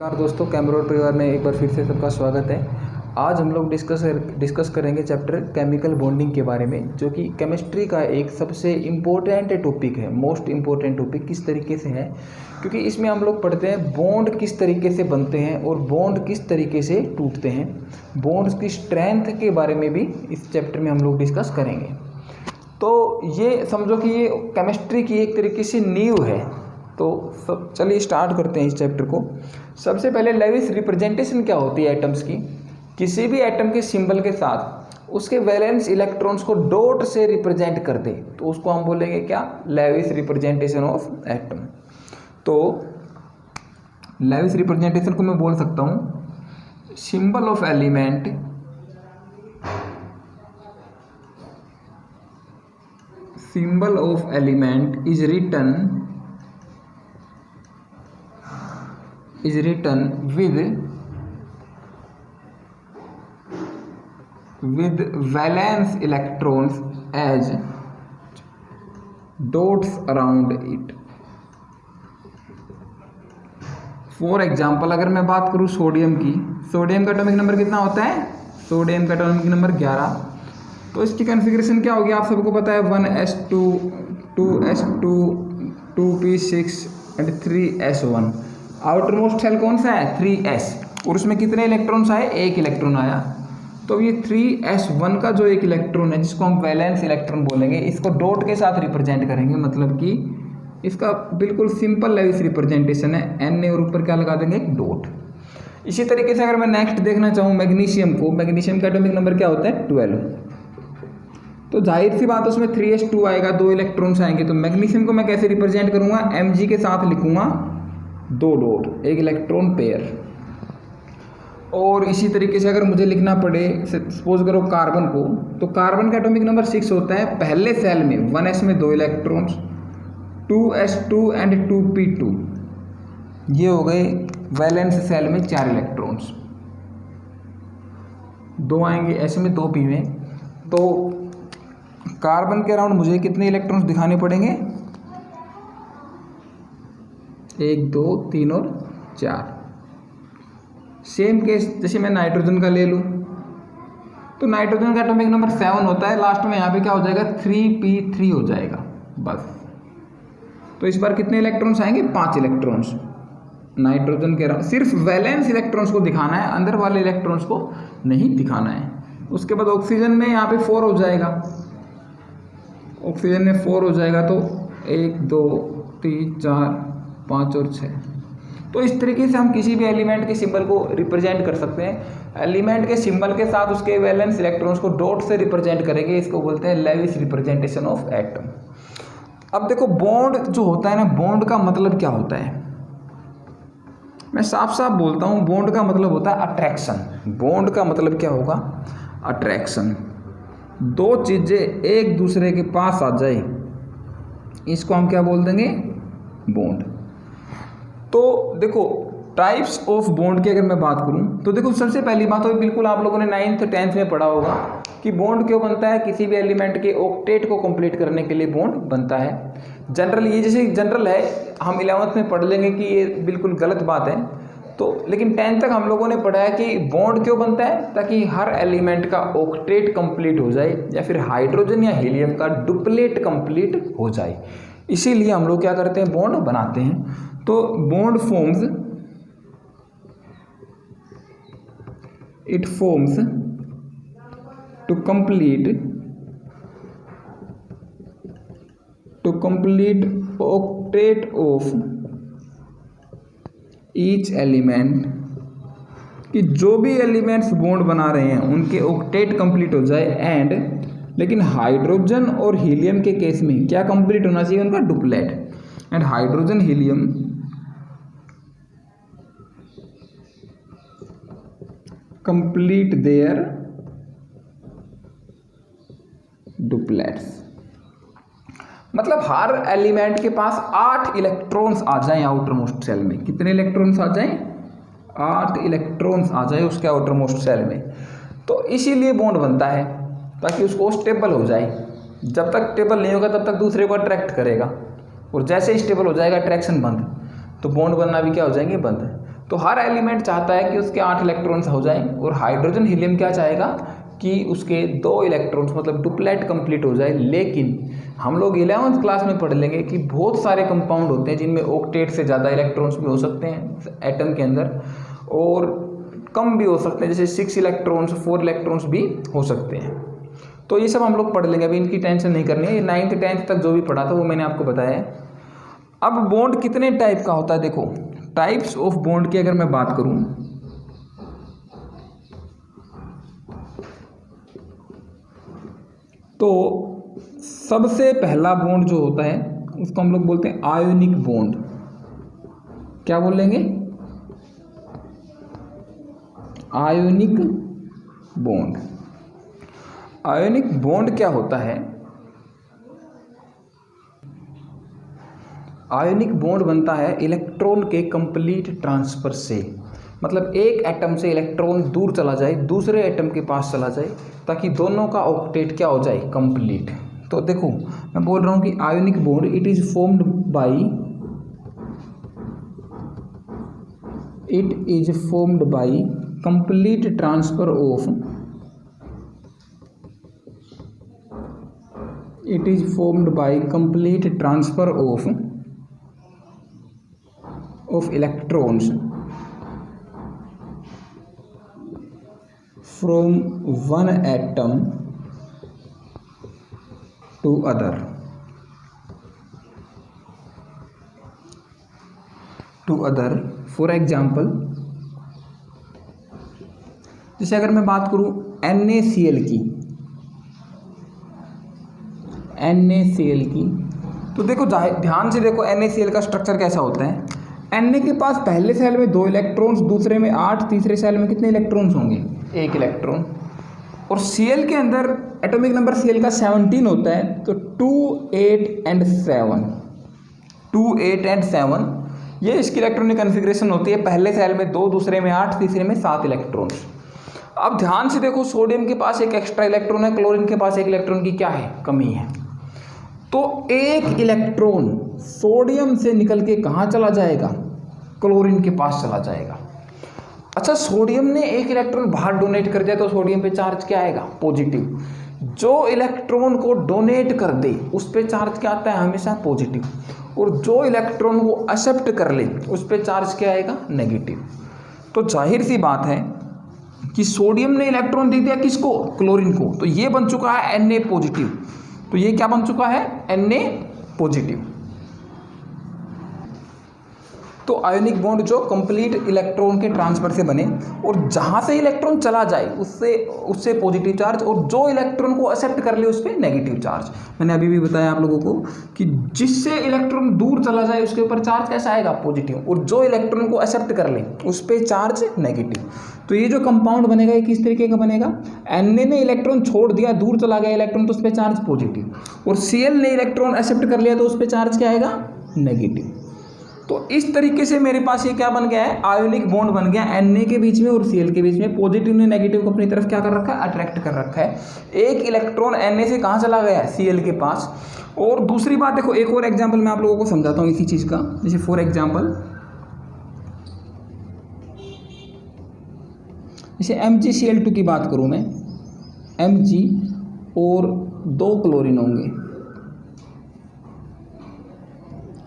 नमस्कार दोस्तों, कैमरोड परिवार में एक बार फिर से सबका स्वागत है। आज हम लोग डिस्कस करेंगे चैप्टर केमिकल बॉन्डिंग के बारे में, जो कि केमिस्ट्री का एक सबसे इम्पोर्टेंट टॉपिक है। मोस्ट इम्पोर्टेंट टॉपिक किस तरीके से है, क्योंकि इसमें हम लोग पढ़ते हैं बॉन्ड किस तरीके से बनते हैं और बॉन्ड किस तरीके से टूटते हैं। बॉन्ड्स की स्ट्रेंथ के बारे में भी इस चैप्टर में हम लोग डिस्कस करेंगे। तो ये समझो कि ये केमिस्ट्री की एक तरीके से नींव है। तो सब चलिए स्टार्ट करते हैं इस चैप्टर को। सबसे पहले लेविस रिप्रेजेंटेशन क्या होती है एटम्स की। किसी भी एटम के सिंबल के साथ उसके वैलेंस इलेक्ट्रॉन्स को डॉट से रिप्रेजेंट कर दे तो उसको हम बोलेंगे क्या, लेविस रिप्रेजेंटेशन ऑफ एटम। तो लेविस रिप्रेजेंटेशन को मैं बोल सकता हूँ symbol of element is written with valence electrons as dots around it. For example अगर मैं बात करूँ सोडियम की, सोडियम का एटॉमिक नंबर कितना होता है, सोडियम का एटॉमिक नंबर 11। तो इसकी कॉन्फ़िगरेशन क्या होगी आप सबको पता है, 1s2 2s2 2p6 and 3s1। Outer most shell कौन सा है, 3s, और उसमें कितने इलेक्ट्रॉन्स आए, एक इलेक्ट्रॉन आया। तो ये 3s1 का जो एक इलेक्ट्रॉन है जिसको हम वैलेंस इलेक्ट्रॉन बोलेंगे, इसको डॉट के साथ रिप्रेजेंट करेंगे। मतलब कि इसका बिल्कुल सिंपल लेविस रिप्रेजेंटेशन है, n और ऊपर क्या लगा देंगे, एक डॉट। इसी तरीके से अगर मैं नेक्स्ट देखना चाहूँ मैग्नीशियम को, मैग्नीशियम का एटॉमिक नंबर क्या होता है, 12। तो जाहिर सी बात उसमें 3s2 आएगा, 2 इलेक्ट्रॉन्स आएंगे। तो मैग्नीशियम को मैं कैसे रिप्रेजेंट करूँगा, mg के साथ लिखूँगा 2 डॉट, एक इलेक्ट्रॉन पेयर। और इसी तरीके से अगर मुझे लिखना पड़े, सपोज करो कार्बन को, तो कार्बन का एटॉमिक नंबर 6 होता है। पहले सेल में 1s में 2 इलेक्ट्रॉन्स, 2s2 एंड 2p2, ये हो गए वैलेंस सेल में 4 इलेक्ट्रॉन्स, 2 आएंगे s में 2p में। तो कार्बन के अराउंड मुझे कितने इलेक्ट्रॉन्स दिखाने पड़ेंगे, 1 2 3 और 4। सेम केस जैसे मैं नाइट्रोजन का ले लूँ, तो नाइट्रोजन का एटॉमिक नंबर 7 होता है। लास्ट में यहाँ पे क्या हो जाएगा, 3p3 हो जाएगा बस। तो इस बार कितने इलेक्ट्रॉन्स आएंगे, 5 इलेक्ट्रॉन्स नाइट्रोजन के अराउंड। सिर्फ वैलेंस इलेक्ट्रॉन्स को दिखाना है, अंदर वाले इलेक्ट्रॉन्स को नहीं दिखाना है। उसके बाद ऑक्सीजन में यहाँ पे 4 हो जाएगा, ऑक्सीजन में 4 हो जाएगा। तो 1 2 3 4 5 और 6। तो इस तरीके से हम किसी भी एलिमेंट के सिंबल को रिप्रेजेंट कर सकते हैं। एलिमेंट के सिंबल के साथ उसके वैलेंस इलेक्ट्रॉन्स को डॉट से रिप्रेजेंट करेंगे, इसको बोलते हैं लेविस रिप्रेजेंटेशन ऑफ एटम। अब देखो बॉन्ड जो होता है ना, बॉन्ड का मतलब क्या होता है, मैं साफ साफ बोलता हूँ, बॉन्ड का मतलब होता है अट्रैक्शन। बॉन्ड का मतलब क्या होगा, अट्रैक्शन। 2 चीज़ें एक दूसरे के पास आ जाए, इसको हम क्या बोल देंगे, बॉन्ड। तो देखो टाइप्स ऑफ बॉन्ड की अगर मैं बात करूं, तो देखो सबसे पहली बात तो बिल्कुल आप लोगों ने 9th 10th में पढ़ा होगा कि बॉन्ड क्यों बनता है। किसी भी एलिमेंट के ऑक्टेट को कंप्लीट करने के लिए बॉन्ड बनता है। जनरल, ये जैसे जनरल है, हम 11th में पढ़ लेंगे कि ये बिल्कुल गलत बात है। तो लेकिन 10th तक हम लोगों ने पढ़ा है कि बॉन्ड क्यों बनता है, ताकि हर एलिमेंट का ऑक्टेट कंप्लीट हो जाए, या फिर हाइड्रोजन या हीलियम का डुप्लेट कंप्लीट हो जाए। इसीलिए हम लोग क्या करते हैं, बॉन्ड बनाते हैं। तो bond forms, it forms to complete octet of each element, कि जो भी एलिमेंट्स बॉन्ड बना रहे हैं उनके ऑक्टेट कंप्लीट हो जाए। एंड लेकिन हाइड्रोजन और हीलियम के केस में क्या कंप्लीट होना चाहिए, उनका duplet. And hydrogen helium complete their duplets. मतलब हर एलिमेंट के पास 8 इलेक्ट्रॉन्स आ जाएं आउटर मोस्ट सेल में। कितने इलेक्ट्रॉन्स आ जाएं, 8 इलेक्ट्रॉन्स आ जाए उसके आउटर मोस्ट सेल में। तो इसीलिए बॉन्ड बनता है, ताकि उसको स्टेबल हो जाए। जब तक स्टेबल नहीं होगा तब तक दूसरे को अट्रैक्ट करेगा, और जैसे स्टेबल हो जाएगा अट्रैक्शन बंद, तो बॉन्ड बनना भी क्या हो जाएंगे, बंद। तो हर एलिमेंट चाहता है कि उसके 8 इलेक्ट्रॉन्स हो जाएं, और हाइड्रोजन हीलियम क्या चाहेगा कि उसके 2 इलेक्ट्रॉन्स मतलब डुप्लेट कंप्लीट हो जाए। लेकिन हम लोग 11वीं क्लास में पढ़ लेंगे कि बहुत सारे कंपाउंड होते हैं जिनमें ऑक्टेट से ज़्यादा इलेक्ट्रॉन्स भी हो सकते हैं एटम के अंदर, और कम भी हो सकते हैं, जैसे 6 इलेक्ट्रॉन्स 4 इलेक्ट्रॉन्स भी हो सकते हैं। तो ये सब हम लोग पढ़ लेंगे, अभी इनकी टेंशन नहीं करनी है। ये 9th 10th तक जो भी पढ़ा था वो मैंने आपको बताया है। अब बॉन्ड कितने टाइप का होता है, देखो टाइप्स ऑफ बॉन्ड की अगर मैं बात करूं तो सबसे पहला बॉन्ड जो होता है उसको हम लोग बोलते हैं आयोनिक बॉन्ड। क्या बोलेंगे? Ionic bond. आयोनिक बॉन्ड क्या होता है? आयोनिक बॉन्ड बनता है इलेक्ट्रॉन के कंप्लीट ट्रांसफर से, मतलब एक एटम से इलेक्ट्रॉन दूर चला जाए, दूसरे एटम के पास चला जाए, ताकि दोनों का ऑक्टेट क्या हो जाए, कंप्लीट। तो देखो मैं बोल रहा हूं कि ionic bond it is formed by complete transfer of electrons from one atom to other for example, जैसे अगर मैं बात करूं NaCl की, तो देखो ध्यान से देखो NaCl का स्ट्रक्चर कैसा होता है। Na के पास पहले सेल में 2 इलेक्ट्रॉन्स, दूसरे में 8, तीसरे सेल में कितने इलेक्ट्रॉन्स होंगे? 1 इलेक्ट्रॉन। और Cl के अंदर एटॉमिक नंबर Cl का 17 होता है, तो 2, 8 and 7 ये इसकी इलेक्ट्रॉनिक कन्फिग्रेशन होती है। पहले सेल में 2, दूसरे में 8, तीसरे में 7 इलेक्ट्रॉन्स। अब ध्यान से देखो, सोडियम के पास एक एक्स्ट्रा इलेक्ट्रॉन है, क्लोरीन के पास 1 इलेक्ट्रॉन की क्या है, कमी है। तो 1 इलेक्ट्रॉन सोडियम से निकल के कहाँ चला जाएगा? क्लोरीन के पास चला जाएगा। अच्छा, सोडियम ने 1 इलेक्ट्रॉन बाहर डोनेट कर दिया तो सोडियम पे चार्ज क्या आएगा? पॉजिटिव। जो इलेक्ट्रॉन को डोनेट कर दे उस पे चार्ज क्या आता है? हमेशा पॉजिटिव। और जो इलेक्ट्रॉन को एक्सेप्ट कर ले उस पे चार्ज क्या आएगा? नेगेटिव। तो जाहिर सी बात है कि सोडियम ने इलेक्ट्रॉन दे दिया किसको? क्लोरीन को, तो ये बन चुका है Na पॉजिटिव। तो ये क्या बन चुका है? Na positive. तो आयोनिक बॉन्ड जो कंप्लीट इलेक्ट्रॉन के ट्रांसफर से बने, और जहां से इलेक्ट्रॉन चला जाए उससे पॉजिटिव चार्ज, और जो इलेक्ट्रॉन को एक्सेप्ट कर ले उस पर नेगेटिव चार्ज। मैंने अभी भी बताया आप लोगों को कि जिससे इलेक्ट्रॉन दूर चला जाए उसके ऊपर चार्ज कैसा आएगा? पॉजिटिव, और जो इलेक्ट्रॉन को एक्सेप्ट कर ले उस पर चार्ज नेगेटिव। तो ये जो कंपाउंड बनेगा ये किस तरीके का बनेगा? Na ने इलेक्ट्रॉन छोड़ दिया, दूर चला गया इलेक्ट्रॉन, तो उस पर चार्ज पॉजिटिव, और Cl ने इलेक्ट्रॉन एक्सेप्ट कर लिया तो उस पर चार्ज क्या आएगा? नेगेटिव। तो इस तरीके से मेरे पास ये क्या बन गया है? आयोनिक बॉन्ड बन गया Na के बीच में और Cl के बीच में। पॉजिटिव ने नेगेटिव को अपनी तरफ क्या कर रखा है? अट्रैक्ट कर रखा है। 1 इलेक्ट्रॉन Na से कहाँ चला गया? Cl के पास। और दूसरी बात देखो, एक और एग्जाम्पल मैं आप लोगों को समझाता हूँ इसी चीज़ का। जैसे फॉर एग्जाम्पल, जैसे MgCl2 की बात करूँ मैं, Mg और 2 क्लोरीन होंगे।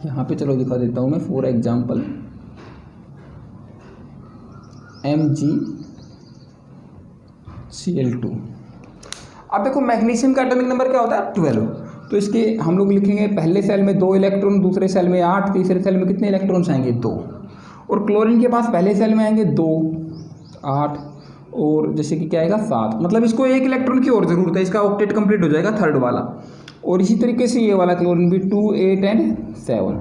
यहाँ पे चलो दिखा देता हूँ मैं, फॉर एग्जाम्पल MgCl2। अब देखो मैग्नीशियम का एटॉमिक नंबर क्या होता है? 12। तो इसके हम लोग लिखेंगे पहले सेल में 2 इलेक्ट्रॉन, दूसरे सेल में 8, तीसरे सेल में कितने इलेक्ट्रॉन्स आएंगे? 2। और क्लोरीन के पास पहले सेल में आएंगे 2, 8, और जैसे कि क्या आएगा? 7। मतलब इसको 1 इलेक्ट्रॉन की और ज़रूरत है, इसका ऑक्टेट कंप्लीट हो जाएगा, 3rd वाला। और इसी तरीके से ये वाला क्लोरीन भी 2, 8 and 7।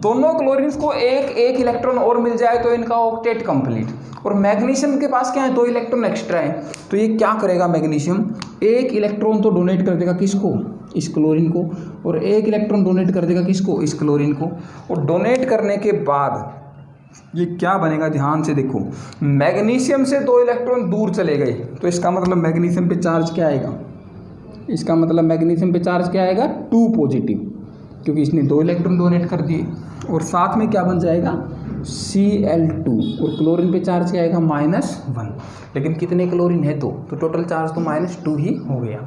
दोनों क्लोरीन्स को एक इलेक्ट्रॉन और मिल जाए तो इनका ऑक्टेट कंप्लीट। और मैग्नीशियम के पास क्या है? 2 इलेक्ट्रॉन एक्स्ट्रा है, तो ये क्या करेगा? मैग्नीशियम 1 इलेक्ट्रॉन तो डोनेट कर देगा किसको? इस क्लोरीन को। और 1 इलेक्ट्रॉन डोनेट कर देगा किसको? इस क्लोरीन को। और डोनेट करने के बाद ये क्या बनेगा? ध्यान से देखो, मैग्नीशियम से 2 इलेक्ट्रॉन दूर चले गए, तो इसका मतलब मैग्नीशियम पे चार्ज क्या आएगा? इसका मतलब मैग्नीशियम पे चार्ज क्या आएगा? 2 पॉजिटिव, क्योंकि इसने 2 इलेक्ट्रॉन डोनेट कर दिए। और साथ में क्या बन जाएगा? Cl2 और क्लोरीन पे चार्ज क्या आएगा -1, लेकिन कितने क्लोरीन है तो टोटल चार्ज तो -2 ही हो गया।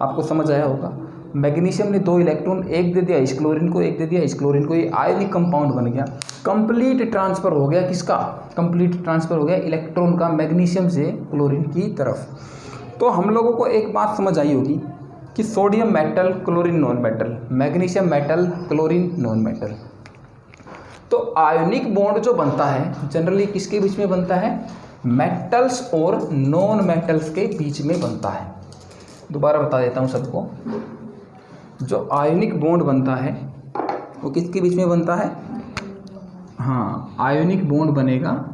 आपको समझ आया होगा। मैग्नीशियम ने 2 इलेक्ट्रॉन, एक दे दिया इस क्लोरीन को, एक दे दिया इस क्लोरीन को, ये आयनिक कंपाउंड बन गया। कंप्लीट ट्रांसफर हो गया किसका, कंप्लीट ट्रांसफर हो गया इलेक्ट्रॉन का मैग्नीशियम से क्लोरीन की तरफ। तो हम लोगों को एक बात समझ आई होगी कि sodium metal, chlorine non metal, magnesium metal, chlorine non metal. तो आयनिक बॉन्ड जो बनता है जनरली किसके बीच में बनता है, मेटल्स और नॉन मेटल्स के बीच में बनता है। दोबारा बता देता हूँ सबको, जो आयनिक बॉन्ड बनता है वो किसके बीच में बनता है, हाँ आयनिक बॉन्ड बनेगा,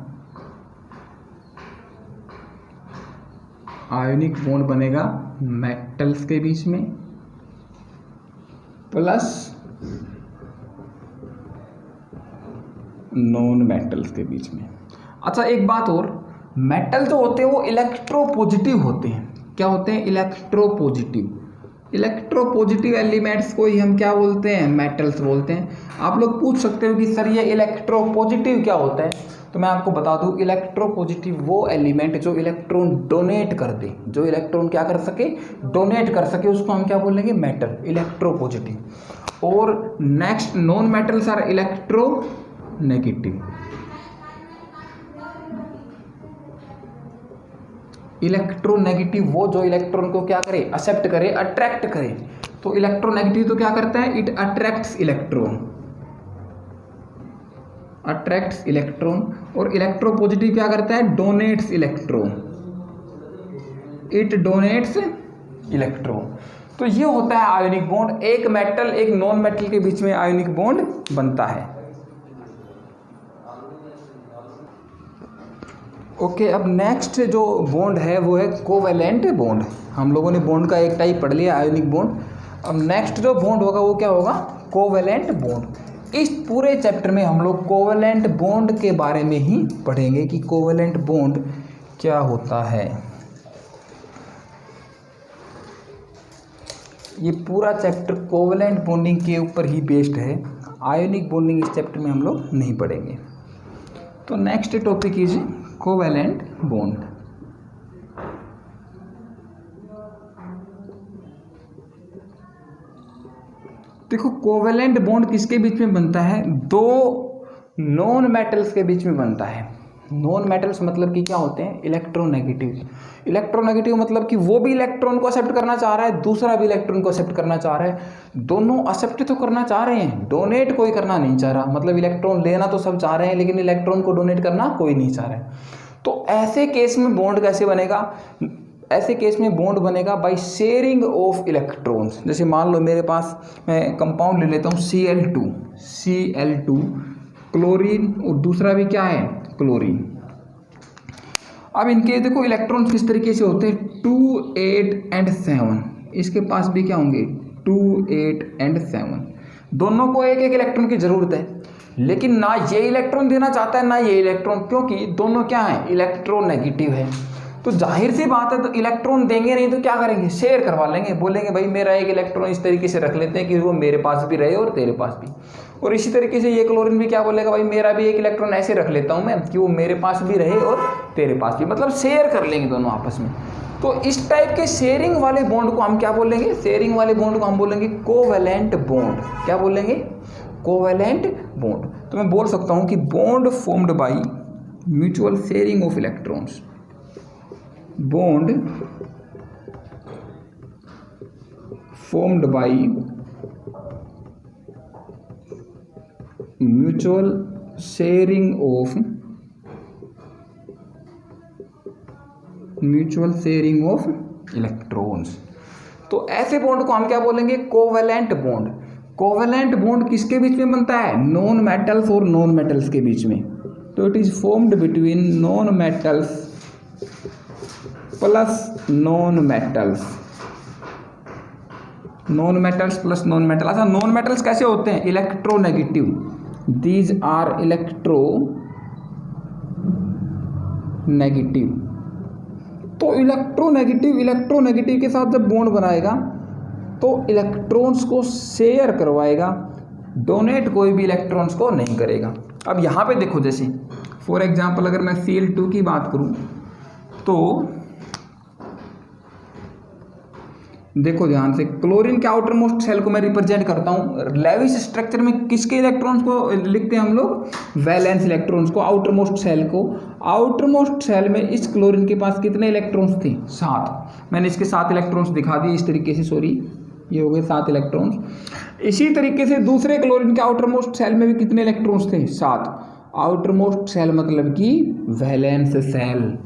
आयनिक बॉन्ड बनेगा मेटल्स के बीच में प्लस नॉन मेटल्स के बीच में। अच्छा एक बात और, मेटल जो होते हैं वो इलेक्ट्रोपॉजिटिव होते हैं। क्या होते हैं, इलेक्ट्रोपॉजिटिव। इलेक्ट्रोपॉजिटिव एलिमेंट्स को ही हम क्या बोलते हैं, मेटल्स बोलते हैं। आप लोग पूछ सकते हो कि सर ये इलेक्ट्रोपॉजिटिव क्या होता है, तो मैं आपको बता दूं, इलेक्ट्रोपॉजिटिव वो एलिमेंट जो इलेक्ट्रॉन डोनेट कर दे, जो इलेक्ट्रॉन क्या कर सके, डोनेट कर सके, उसको हम क्या बोलेंगे, मेटल, इलेक्ट्रोपॉजिटिव। और next non metals are electronegative. Electronegative वो जो इलेक्ट्रॉन को क्या करे, एक्सेप्ट करे, अट्रैक्ट करे। तो इलेक्ट्रोनेगेटिव तो क्या करता है, it attracts electron, attracts electron. और इलेक्ट्रोपॉजिटिव क्या करता है, donates electron, it donates electron. तो ये होता है आयनिक बॉन्ड, एक मेटल एक नॉन मेटल के बीच में आयनिक बॉन्ड बनता है। ओके, अब नेक्स्ट जो बॉन्ड है वो है कोवेलेंट बॉन्ड। हम लोगों ने बॉन्ड का एक टाइप पढ़ लिया, आयनिक बॉन्ड। अब नेक्स्ट जो बॉन्ड होगा वो क्या होगा, कोवेलेंट बॉन्ड। इस पूरे चैप्टर में हम लोग कोवेलेंट बॉन्ड के बारे में ही पढ़ेंगे कि कोवेलेंट बॉन्ड क्या होता है। ये पूरा चैप्टर कोवेलेंट बॉन्डिंग के ऊपर ही बेस्ड है। आयनिक बॉन्डिंग इस चैप्टर में हम लोग नहीं पढ़ेंगे। तो next topic is covalent bond. देखो कोवेलेंट बॉन्ड किसके बीच में बनता है, दो नॉन मेटल्स के बीच में बनता है। नॉन मेटल्स मतलब कि क्या होते हैं, इलेक्ट्रोनेगेटिव। इलेक्ट्रोनेगेटिव मतलब कि वो भी इलेक्ट्रॉन को एक्सेप्ट करना चाह रहा है, दूसरा भी इलेक्ट्रॉन को एक्सेप्ट करना चाह रहा है। दोनों एक्सेप्ट तो करना चाह रहे हैं, डोनेट कोई करना नहीं चाह रहा। मतलब इलेक्ट्रॉन लेना तो सब चाह रहे हैं, लेकिन इलेक्ट्रॉन को डोनेट करना कोई नहीं चाह रहा है। तो ऐसे केस में बॉन्ड कैसे बनेगा, ऐसे केस में बॉन्ड बनेगा बाय शेयरिंग ऑफ इलेक्ट्रॉन्स। जैसे मान लो मेरे पास, मैं कंपाउंड ले लेता हूँ Cl2 क्लोरीन, और दूसरा भी क्या है, क्लोरीन। अब इनके देखो इलेक्ट्रॉन किस तरीके से होते हैं, 2, 8 and 7। इसके पास भी क्या होंगे, 2, 8 and 7। दोनों को एक एक इलेक्ट्रॉन की जरूरत है, लेकिन ना ये इलेक्ट्रॉन देना चाहता है ना ये इलेक्ट्रॉन, क्योंकि दोनों क्या है, इलेक्ट्रोनेगेटिव है। तो जाहिर सी बात है, तो इलेक्ट्रॉन देंगे नहीं तो क्या करेंगे, शेयर करवा लेंगे। बोलेंगे भाई मेरा एक इलेक्ट्रॉन इस तरीके से रख लेते हैं कि वो मेरे पास भी रहे और तेरे पास भी। और इसी तरीके से ये क्लोरीन भी क्या बोलेगा, भाई मेरा भी एक इलेक्ट्रॉन ऐसे रख लेता हूँ मैं कि वो मेरे पास भी रहे और तेरे पास भी, मतलब शेयर कर लेंगे दोनों आपस में। तो इस टाइप के शेयरिंग वाले बॉन्ड को हम क्या बोलेंगे, शेयरिंग वाले बॉन्ड को हम बोलेंगे कोवेलेंट बॉन्ड। क्या बोलेंगे, कोवेलेंट बॉन्ड। तो मैं बोल सकता हूँ कि bond formed by mutual sharing of electrons, bond formed by mutual sharing of electrons. तो ऐसे बॉन्ड को हम क्या बोलेंगे, कोवेलेंट बॉन्ड। कोवेलेंट बॉन्ड किसके बीच में बनता है, नॉन मेटल्स और नॉन मेटल्स के बीच में। तो it is formed between non metals plus non metals, non metals plus non metal. अच्छा नॉन मेटल्स कैसे होते हैं, इलेक्ट्रोनेगेटिव, दीज आर इलेक्ट्रोनेगेटिव। तो इलेक्ट्रोनेगेटिव के साथ जब बॉन्ड बनाएगा तो इलेक्ट्रॉन्स को शेयर करवाएगा, डोनेट कोई भी इलेक्ट्रॉन्स को नहीं करेगा। अब यहाँ पे देखो, जैसे फॉर एग्जांपल अगर मैं Cl2 की बात करूँ तो देखो ध्यान से, क्लोरीन के आउटर मोस्ट सेल को मैं रिप्रेजेंट करता हूँ लेविस स्ट्रक्चर में। किसके इलेक्ट्रॉन्स को लिखते हैं हम लोग? वैलेंस इलेक्ट्रॉन्स को, आउटर मोस्ट सेल को। आउटर मोस्ट सेल में इस क्लोरीन के पास कितने इलेक्ट्रॉन्स थे? 7। मैंने इसके 7 इलेक्ट्रॉन्स दिखा दिए इस तरीके से, सॉरी ये हो गए 7 इलेक्ट्रॉन्स। इसी तरीके से दूसरे क्लोरीन के आउटर मोस्ट सेल में भी कितने इलेक्ट्रॉन्स थे? 7। आउटर मोस्ट सेल मतलब कि वैलेंस सेल।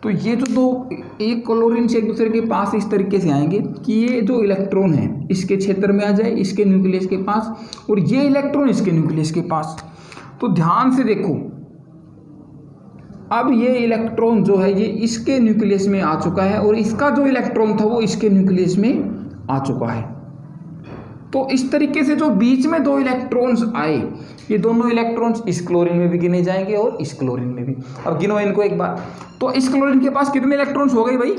तो ये जो दो एक क्लोरीन से एक दूसरे के पास इस तरीके से आएंगे कि ये जो इलेक्ट्रॉन है इसके क्षेत्र में आ जाए, इसके न्यूक्लियस के पास, और ये इलेक्ट्रॉन इसके न्यूक्लियस के पास। तो ध्यान से देखो, अब ये इलेक्ट्रॉन जो है ये इसके न्यूक्लियस में आ चुका है और इसका जो इलेक्ट्रॉन था वो इसके न्यूक्लियस में आ चुका है। तो इस तरीके से जो बीच में 2 इलेक्ट्रॉन्स आए, ये दोनों इलेक्ट्रॉन्स इस क्लोरीन में भी गिने जाएंगे और इस क्लोरीन में भी। अब गिनो इनको एक बार। तो इस क्लोरीन के पास कितने इलेक्ट्रॉन्स हो गए भाई?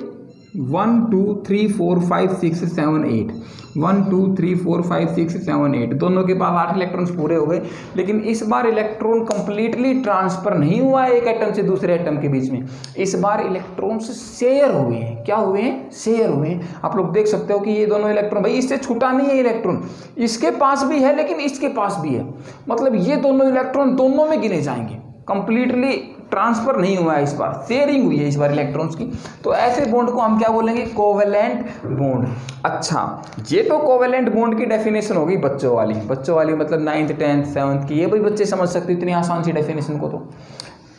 1 2 3 4 5 6 7 8 1 2 3 4 5 6 7 8 दोनों के पास 8 इलेक्ट्रॉन्स पूरे हो गए। लेकिन इस बार इलेक्ट्रॉन कंप्लीटली ट्रांसफर नहीं हुआ है एक एटम से दूसरे एटम के बीच में। इस बार इलेक्ट्रॉन्स शेयर हुए हैं। क्या हुए हैं? शेयर हुए हैं। आप लोग देख सकते हो कि ये दोनों इलेक्ट्रॉन, भाई इससे छूटा नहीं है इलेक्ट्रॉन, इसके पास भी है लेकिन इसके पास भी है। मतलब ये दोनों इलेक्ट्रॉन दोनों में गिने जाएंगे। कंप्लीटली ट्रांसफर नहीं हुआ है, इस बार शेयरिंग हुई है इस बार इलेक्ट्रॉन्स की। तो ऐसे बॉन्ड को हम क्या बोलेंगे? Covalent bond. अच्छा, ये तो कोवेलेंट बॉन्ड की डेफिनेशन होगी बच्चों वाली मतलब 9th 10th 7th की, ये भाई बच्चे समझ सकते इतनी आसान सी डेफिनेशन को। तो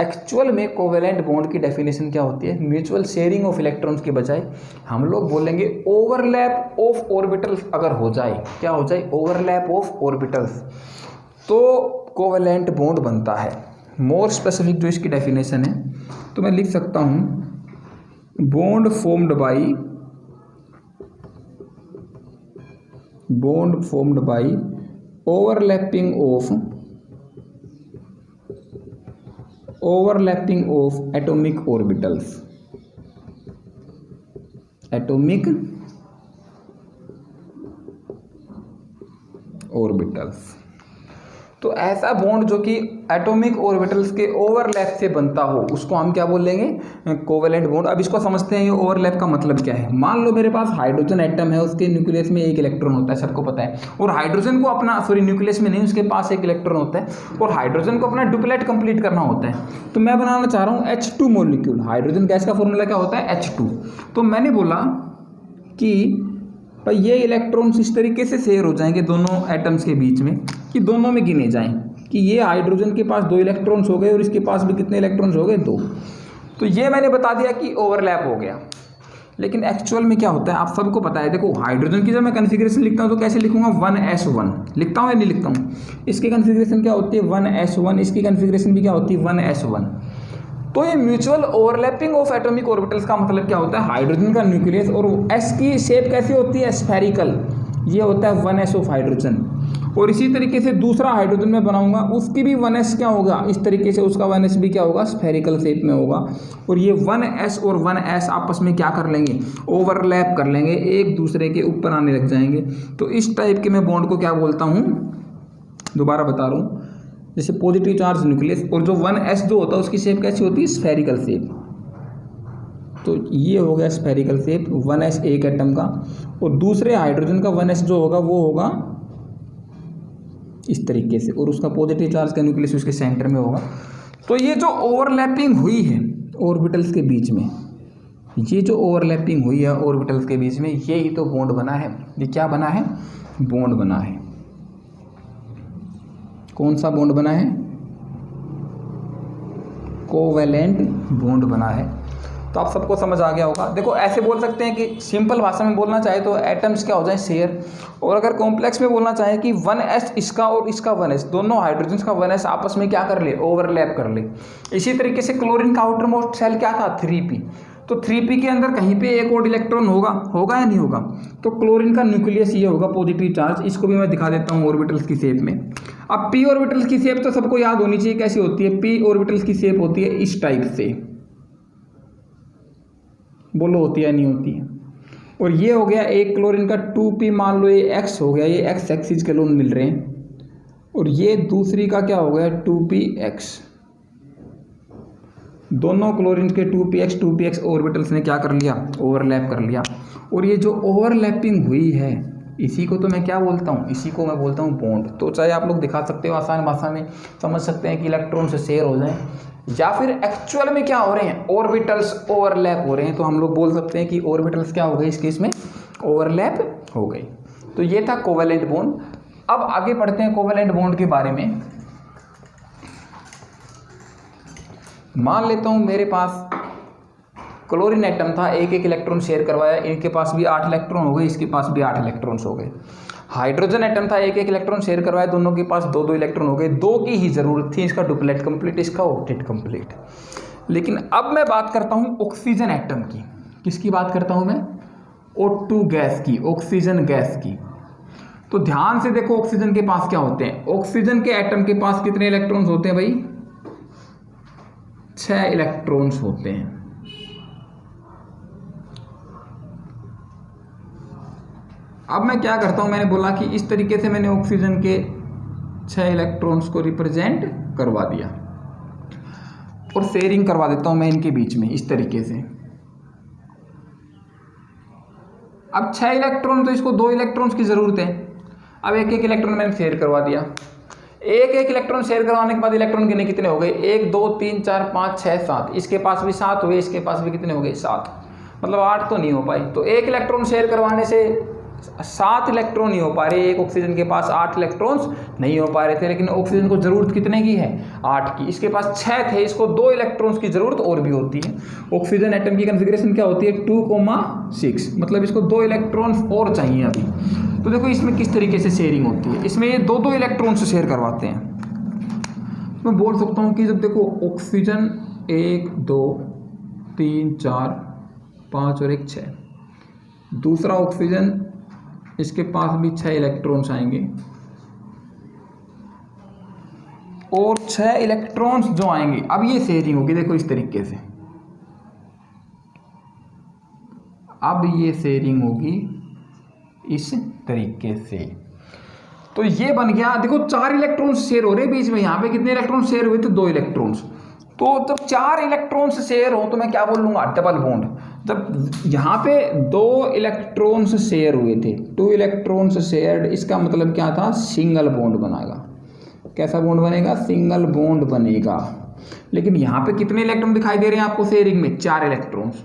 एक्चुअल में कोवेलेंट बॉन्ड की डेफिनेशन क्या होती है? म्यूचुअल शेयरिंग ऑफ इलेक्ट्रॉन्स के बजाय हम लोग बोलेंगे ओवरलैप ऑफ ऑर्बिटल्स अगर हो जाए। क्या हो जाए? ओवरलैप ऑफ ऑर्बिटल्स, तो कोवेलेंट बॉन्ड बनता है। मोर स्पेसिफिक जो इसकी डेफिनेशन है तो मैं लिख सकता हूं, bond formed by overlapping of atomic orbitals. तो ऐसा बॉन्ड जो कि एटॉमिक ऑर्बिटल्स के ओवरलैप से बनता हो उसको हम क्या बोलेंगे? Covalent bond. अब इसको समझते हैं ये ओवरलैप का मतलब क्या है। मान लो मेरे पास हाइड्रोजन एटम है, उसके न्यूक्लियस में 1 इलेक्ट्रॉन होता है, सबको पता है। और हाइड्रोजन को अपना न्यूक्लियस में नहीं, उसके पास 1 इलेक्ट्रॉन होता है और हाइड्रोजन को अपना डुप्लेट कंप्लीट करना होता है। तो मैं बनाना चाह रहा हूँ H2 मॉलिक्यूल। हाइड्रोजन गैस का फॉर्मूला क्या होता है? H2। तो मैंने बोला कि भाई ये इलेक्ट्रॉन्स इस तरीके से शेयर हो जाएंगे दोनों एटम्स के बीच में कि दोनों में गिने जाएं कि ये हाइड्रोजन के पास 2 इलेक्ट्रॉन्स हो गए और इसके पास भी कितने इलेक्ट्रॉन्स हो गए? 2। तो ये मैंने बता दिया कि ओवरलैप हो गया। लेकिन एक्चुअल में क्या होता है आप सबको पता है। देखो हाइड्रोजन की जब मैं कन्फिग्रेशन लिखता हूँ तो कैसे लिखूंगा? 1s1 लिखता हूँ या नहीं लिखता हूँ? इसकी कन्फिग्रेशन क्या होती है? 1s1। इसकी कन्फिग्रेशन भी क्या होती है? 1s1। तो ये mutual overlapping of atomic orbitals का मतलब क्या होता है? हाइड्रोजन का न्यूक्लियस और s की शेप कैसी होती है? स्फेरिकल। ये होता है 1s ऑफ हाइड्रोजन। और इसी तरीके से दूसरा हाइड्रोजन में बनाऊंगा, उसकी भी 1s क्या होगा? इस तरीके से उसका 1s भी क्या होगा? स्फेरिकल शेप में होगा। और ये 1s और 1s आपस में क्या कर लेंगे? ओवरलैप कर लेंगे, एक दूसरे के ऊपर आने लग जाएंगे। तो इस टाइप के मैं बॉन्ड को क्या बोलता हूँ? दोबारा बता रहा हूँ, जैसे पॉजिटिव चार्ज न्यूक्लियस और जो 1s जो होता है उसकी शेप कैसी होती है? Spherical shape. तो ये हो गया स्फेरिकल शेप 1s एक एटम का, और दूसरे हाइड्रोजन का 1s जो होगा वो होगा इस तरीके से, और उसका पॉजिटिव चार्ज का न्यूक्लियस उसके सेंटर में होगा। तो ये जो ओवरलैपिंग हुई है ऑर्बिटल्स के बीच में, ये जो ओवरलैपिंग हुई है ऑर्बिटल्स के बीच में, ये ही तो बॉन्ड बना है। ये क्या बना है? बॉन्ड बना है। कौन सा बॉन्ड बना है? कोवेलेंट बॉन्ड बना है। तो आप सबको समझ आ गया होगा। देखो ऐसे बोल सकते हैं कि सिंपल भाषा में बोलना चाहे तो एटम्स क्या हो जाए? शेयर। और अगर कॉम्प्लेक्स में बोलना चाहे कि 1s इसका और इसका 1s, दोनों हाइड्रोजन का 1s आपस में क्या कर ले? ओवरलैप कर ले। इसी तरीके से क्लोरीन का आउटर मोस्ट सेल क्या था? 3p। तो 3p के अंदर कहीं पे एक और इलेक्ट्रॉन होगा या नहीं होगा? तो क्लोरीन का न्यूक्लियस ये होगा पॉजिटिव चार्ज। इसको भी मैं दिखा देता हूँ ऑर्बिटल्स की शेप में। अब p ऑर्बिटल्स की शेप तो सबको याद होनी चाहिए, कैसी होती है? p ऑर्बिटल्स की शेप होती है इस टाइप से। बोलो होती है नहीं होती है? और ये हो गया एक क्लोरीन का 2p, मान लो ये x हो गया, ये x एक्सिस के लोन मिल रहे हैं। और ये दूसरी का क्या हो गया 2px। दोनों क्लोरीन के 2px ऑर्बिटल्स ने क्या कर लिया, ओवरलैप कर लिया। और ये जो ओवरलैपिंग हुई है इसी को तो मैं क्या बोलता हूँ, इसी को मैं बोलता हूँ बॉन्ड। तो चाहे आप लोग दिखा सकते हो आसान भाषा में, समझ सकते हैं कि इलेक्ट्रॉन से शेयर हो जाएं, या फिर एक्चुअल में क्या हो रहे हैं, ऑर्बिटल्स ओवरलैप हो रहे हैं। तो हम लोग बोल सकते हैं कि ऑर्बिटल्स क्या हो गए इस केस में, ओवरलैप हो गई। तो ये था कोवेलेंट बॉन्ड। अब आगे बढ़ते हैं कोवेलेंट बॉन्ड के बारे में। मान लेता हूं मेरे पास क्लोरीन एटम था, एक इलेक्ट्रॉन शेयर करवाया, इनके पास भी 8 इलेक्ट्रॉन हो गए, इसके पास भी 8 इलेक्ट्रॉन्स हो गए। हाइड्रोजन एटम था, एक इलेक्ट्रॉन शेयर करवाया, दोनों के पास 2 इलेक्ट्रॉन हो गए। 2 की ही जरूरत थी, इसका डुप्लेट कंप्लीट, इसका ऑक्टेट कंप्लीट। लेकिन अब मैं बात करता हूं ऑक्सीजन एटम की। किसकी बात करता हूं मैं, O2 गैस की, ऑक्सीजन गैस की। तो ध्यान से देखो ऑक्सीजन के पास क्या होते हैं, ऑक्सीजन के एटम के पास कितने इलेक्ट्रॉन्स होते हैं भाई, 6 इलेक्ट्रॉन्स होते हैं। अब मैं क्या करता हूं, मैंने बोला कि इस तरीके से मैंने ऑक्सीजन के 6 इलेक्ट्रॉन्स को रिप्रेजेंट करवा दिया और शेयरिंग करवा देता हूं मैं इनके बीच में इस तरीके से। अब 6 इलेक्ट्रॉन, तो इसको 2 इलेक्ट्रॉन्स की जरूरत है। अब एक इलेक्ट्रॉन मैंने शेयर करवा दिया। एक इलेक्ट्रॉन शेयर करवाने के बाद इलेक्ट्रॉन गिने कितने हो गए, 1 2 3 4 5 6 7। इसके पास भी 7 हुए, इसके पास भी कितने हो गए 7, मतलब 8 तो नहीं हो पाई। तो एक इलेक्ट्रॉन शेयर करवाने से 7 इलेक्ट्रॉन नहीं हो पा रहे, एक ऑक्सीजन के पास 8 इलेक्ट्रॉन्स नहीं हो पा रहे थे। लेकिन ऑक्सीजन को जरूरत कितने की है, 8 की। इसके पास 6 थे, इसको 2 इलेक्ट्रॉन्स की जरूरत और भी होती है। ऑक्सीजन एटम की कॉन्फ़िगरेशन क्या होती है, 2,6, मतलब इसको 2 इलेक्ट्रॉन्स और चाहिए अभी। तो देखो इसमें किस तरीके से शेयरिंग होती है, इसमें ये 2 इलेक्ट्रॉन से शेयर करवाते हैं। मैं बोल सकता हूँ कि जब देखो ऑक्सीजन 1 2 3 4 5 और 1 6, दूसरा ऑक्सीजन इसके पास भी 6 इलेक्ट्रॉन्स आएंगे और 6 इलेक्ट्रॉन्स जो आएंगे, अब ये शेयरिंग होगी देखो इस तरीके से। अब ये शेयरिंग होगी इस तरीके से। तो ये बन गया, देखो 4 इलेक्ट्रॉन्स शेयर हो रहे बीच में। यहाँ पे कितने इलेक्ट्रॉन्स शेयर हुए थे, 2 इलेक्ट्रॉन्स। तो जब 4 इलेक्ट्रॉन्स शेयर हो तो मैं क्या बोल लूँगा, डबल बॉन्ड। जब यहाँ पे 2 इलेक्ट्रॉन्स शेयर हुए थे, 2 इलेक्ट्रॉन्स शेयर्ड, इसका मतलब क्या था, सिंगल बॉन्ड बनेगा। कैसा बॉन्ड बनेगा, सिंगल बॉन्ड बनेगा। लेकिन यहाँ पे कितने इलेक्ट्रॉन दिखाई दे रहे हैं आपको शेयरिंग में, 4 इलेक्ट्रॉन्स।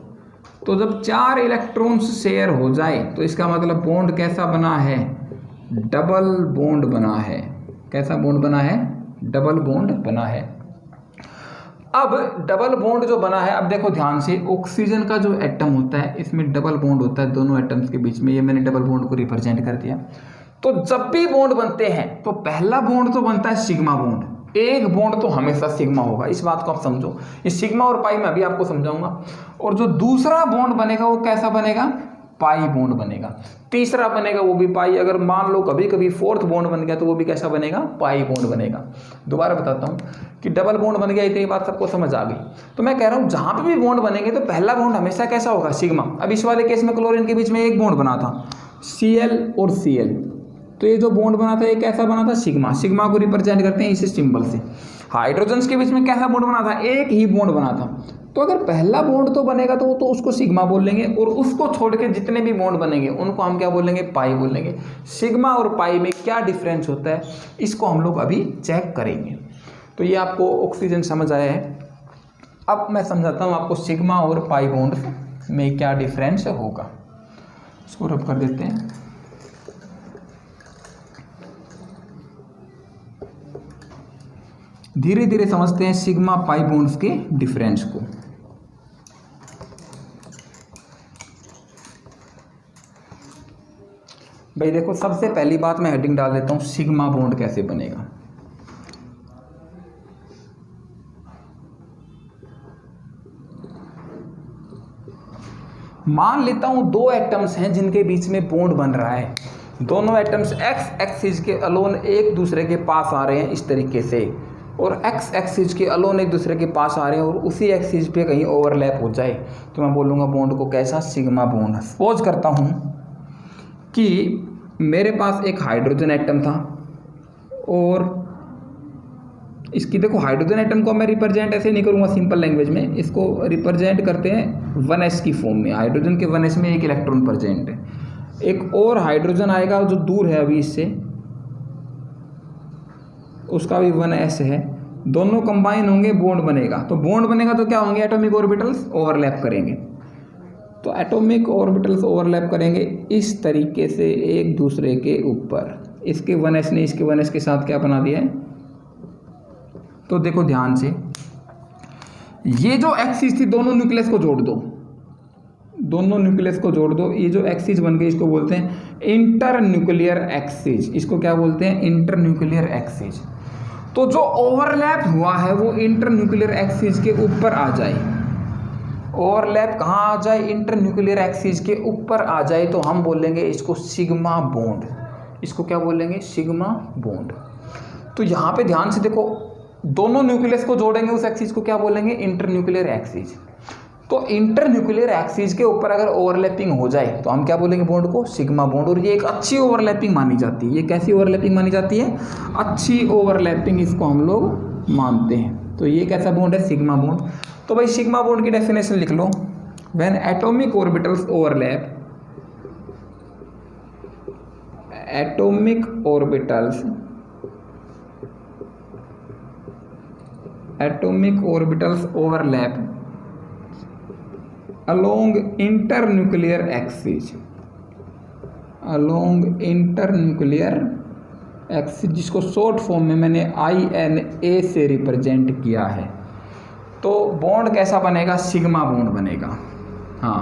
तो जब 4 इलेक्ट्रॉन्स शेयर हो जाए तो इसका मतलब बॉन्ड कैसा बना है, डबल बॉन्ड बना है। कैसा बॉन्ड बना है, डबल बॉन्ड बना है। अब डबल बॉन्ड जो बना है, अब देखो ध्यान से, ऑक्सीजन का जो एटम होता है इसमें डबल बॉन्ड होता है दोनों एटम्स के बीच में। ये मैंने डबल बॉन्ड को रिप्रेजेंट कर दिया। तो जब भी बॉन्ड बनते हैं तो पहला बॉन्ड तो बनता है सिग्मा बॉन्ड। एक बॉन्ड तो हमेशा सिग्मा होगा, इस बात को आप समझो। इस सिग्मा और पाई मैं अभी आपको समझाऊंगा। और जो दूसरा बॉन्ड बनेगा वो कैसा बनेगा, पाई बॉन्ड बनेगा। तीसरा बनेगा वो भी पाई। अगर मान लो कभी कभी 4th बॉन्ड बन गया तो वो भी कैसा बनेगा, पाई बॉन्ड बनेगा। दोबारा बताता हूँ कि डबल बॉन्ड बन गया, इतनी बात सबको समझ आ गई। तो मैं कह रहा हूँ जहाँ पे भी बॉन्ड बनेंगे तो पहला बॉन्ड हमेशा कैसा होगा, सिग्मा। अब इस वाले केस में क्लोरीन के बीच में एक बॉन्ड बना था, Cl और Cl। तो ये जो बॉन्ड बना था ये कैसा बना था, सिग्मा। सिग्मा को रिप्रेजेंट करते हैं इस सिंबल से। हाइड्रोजन के बीच में कैसा बॉन्ड बना था, एक ही बॉन्ड बना था। तो अगर पहला बॉन्ड तो बनेगा तो उसको सिग्मा बोल लेंगे, और उसको छोड़ के जितने भी बॉन्ड बनेंगे उनको हम क्या बोलेंगे, पाई बोलेंगे। सिग्मा और पाई में क्या डिफरेंस होता है इसको हम लोग अभी चेक करेंगे। तो ये आपको ऑक्सीजन समझ आया है। अब मैं समझाता हूँ आपको सिग्मा और पाई बॉन्ड में क्या डिफरेंस होगा। इसको रब कर देते हैं। धीरे धीरे समझते हैं सिग्मा पाई बॉन्ड्स के डिफरेंस को। भाई देखो, सबसे पहली बात मैं हेडिंग डाल देता हूं, सिग्मा बॉन्ड कैसे बनेगा। मान लेता हूं 2 एटम्स हैं जिनके बीच में बॉन्ड बन रहा है। दोनों एटम्स एक्स एक्सिस के अलोन एक दूसरे के पास आ रहे हैं इस तरीके से, और एक्स एक्सिस के अलोन एक दूसरे के पास आ रहे हैं, और उसी एक्सिस पे कहीं ओवरलैप हो जाए तो मैं बोलूँगा बॉन्ड को कैसा, सिग्मा बॉन्ड। सपोज करता हूँ कि मेरे पास एक हाइड्रोजन एटम था और इसकी देखो हाइड्रोजन एटम को मैं रिप्रेजेंट ऐसे नहीं करूँगा सिंपल लैंग्वेज में, इसको रिप्रेजेंट करते हैं 1s की फॉर्म में। हाइड्रोजन के 1s में एक इलेक्ट्रॉन प्रेजेंट है, एक और हाइड्रोजन आएगा जो दूर है अभी इससे, उसका भी 1s है, दोनों कंबाइन होंगे, बॉन्ड बनेगा। तो बॉन्ड बनेगा तो क्या होंगे, एटॉमिक ऑर्बिटल्स ओवरलैप करेंगे। तो एटॉमिक ऑर्बिटल्स ओवरलैप करेंगे इस तरीके से एक दूसरे के ऊपर। इसके 1s ने इसके 1s के साथ क्या बना दिया है, तो देखो ध्यान से, ये जो एक्सिस थी दोनों न्यूक्लियस को जोड़ दो, दोनों न्यूक्लियस को जोड़ दो, ये जो एक्सिस बन गई इसको बोलते हैं इंटर न्यूक्लियर एक्सिस। इसको क्या बोलते हैं, इंटर न्यूक्लियर एक्सिस। तो जो ओवरलैप हुआ है वो इंटर न्यूक्लियर एक्सिस के ऊपर आ जाए, ओवरलैप कहाँ आ जाए, इंटर न्यूक्लियर एक्सिस के ऊपर आ जाए, तो हम बोलेंगे इसको सिग्मा बॉन्ड। इसको क्या बोलेंगे, सिग्मा बॉन्ड। तो यहाँ पे ध्यान से देखो, दोनों न्यूक्लियस को जोड़ेंगे उस एक्सिस को क्या बोलेंगे, इंटर न्यूक्लियर एक्सिस। तो इंटर न्यूक्लियर एक्सिस के ऊपर अगर ओवरलैपिंग हो जाए तो हम क्या बोलेंगे बॉन्ड को, सिग्मा बॉन्ड। और ये एक अच्छी ओवरलैपिंग मानी जाती है। ये कैसी ओवरलैपिंग मानी जाती है, अच्छी ओवरलैपिंग इसको हम लोग मानते हैं। तो ये कैसा बॉन्ड है, सिग्मा बॉन्ड। तो भाई सिग्मा बॉन्ड की डेफिनेशन लिख लो, when atomic orbitals overlap, atomic orbitals, atomic orbitals overlap along internuclear axis, along internuclear axis, जिसको शॉर्ट फॉर्म में मैंने INA से रिप्रेजेंट किया है। तो बॉन्ड कैसा बनेगा, सिग्मा बॉन्ड बनेगा। हाँ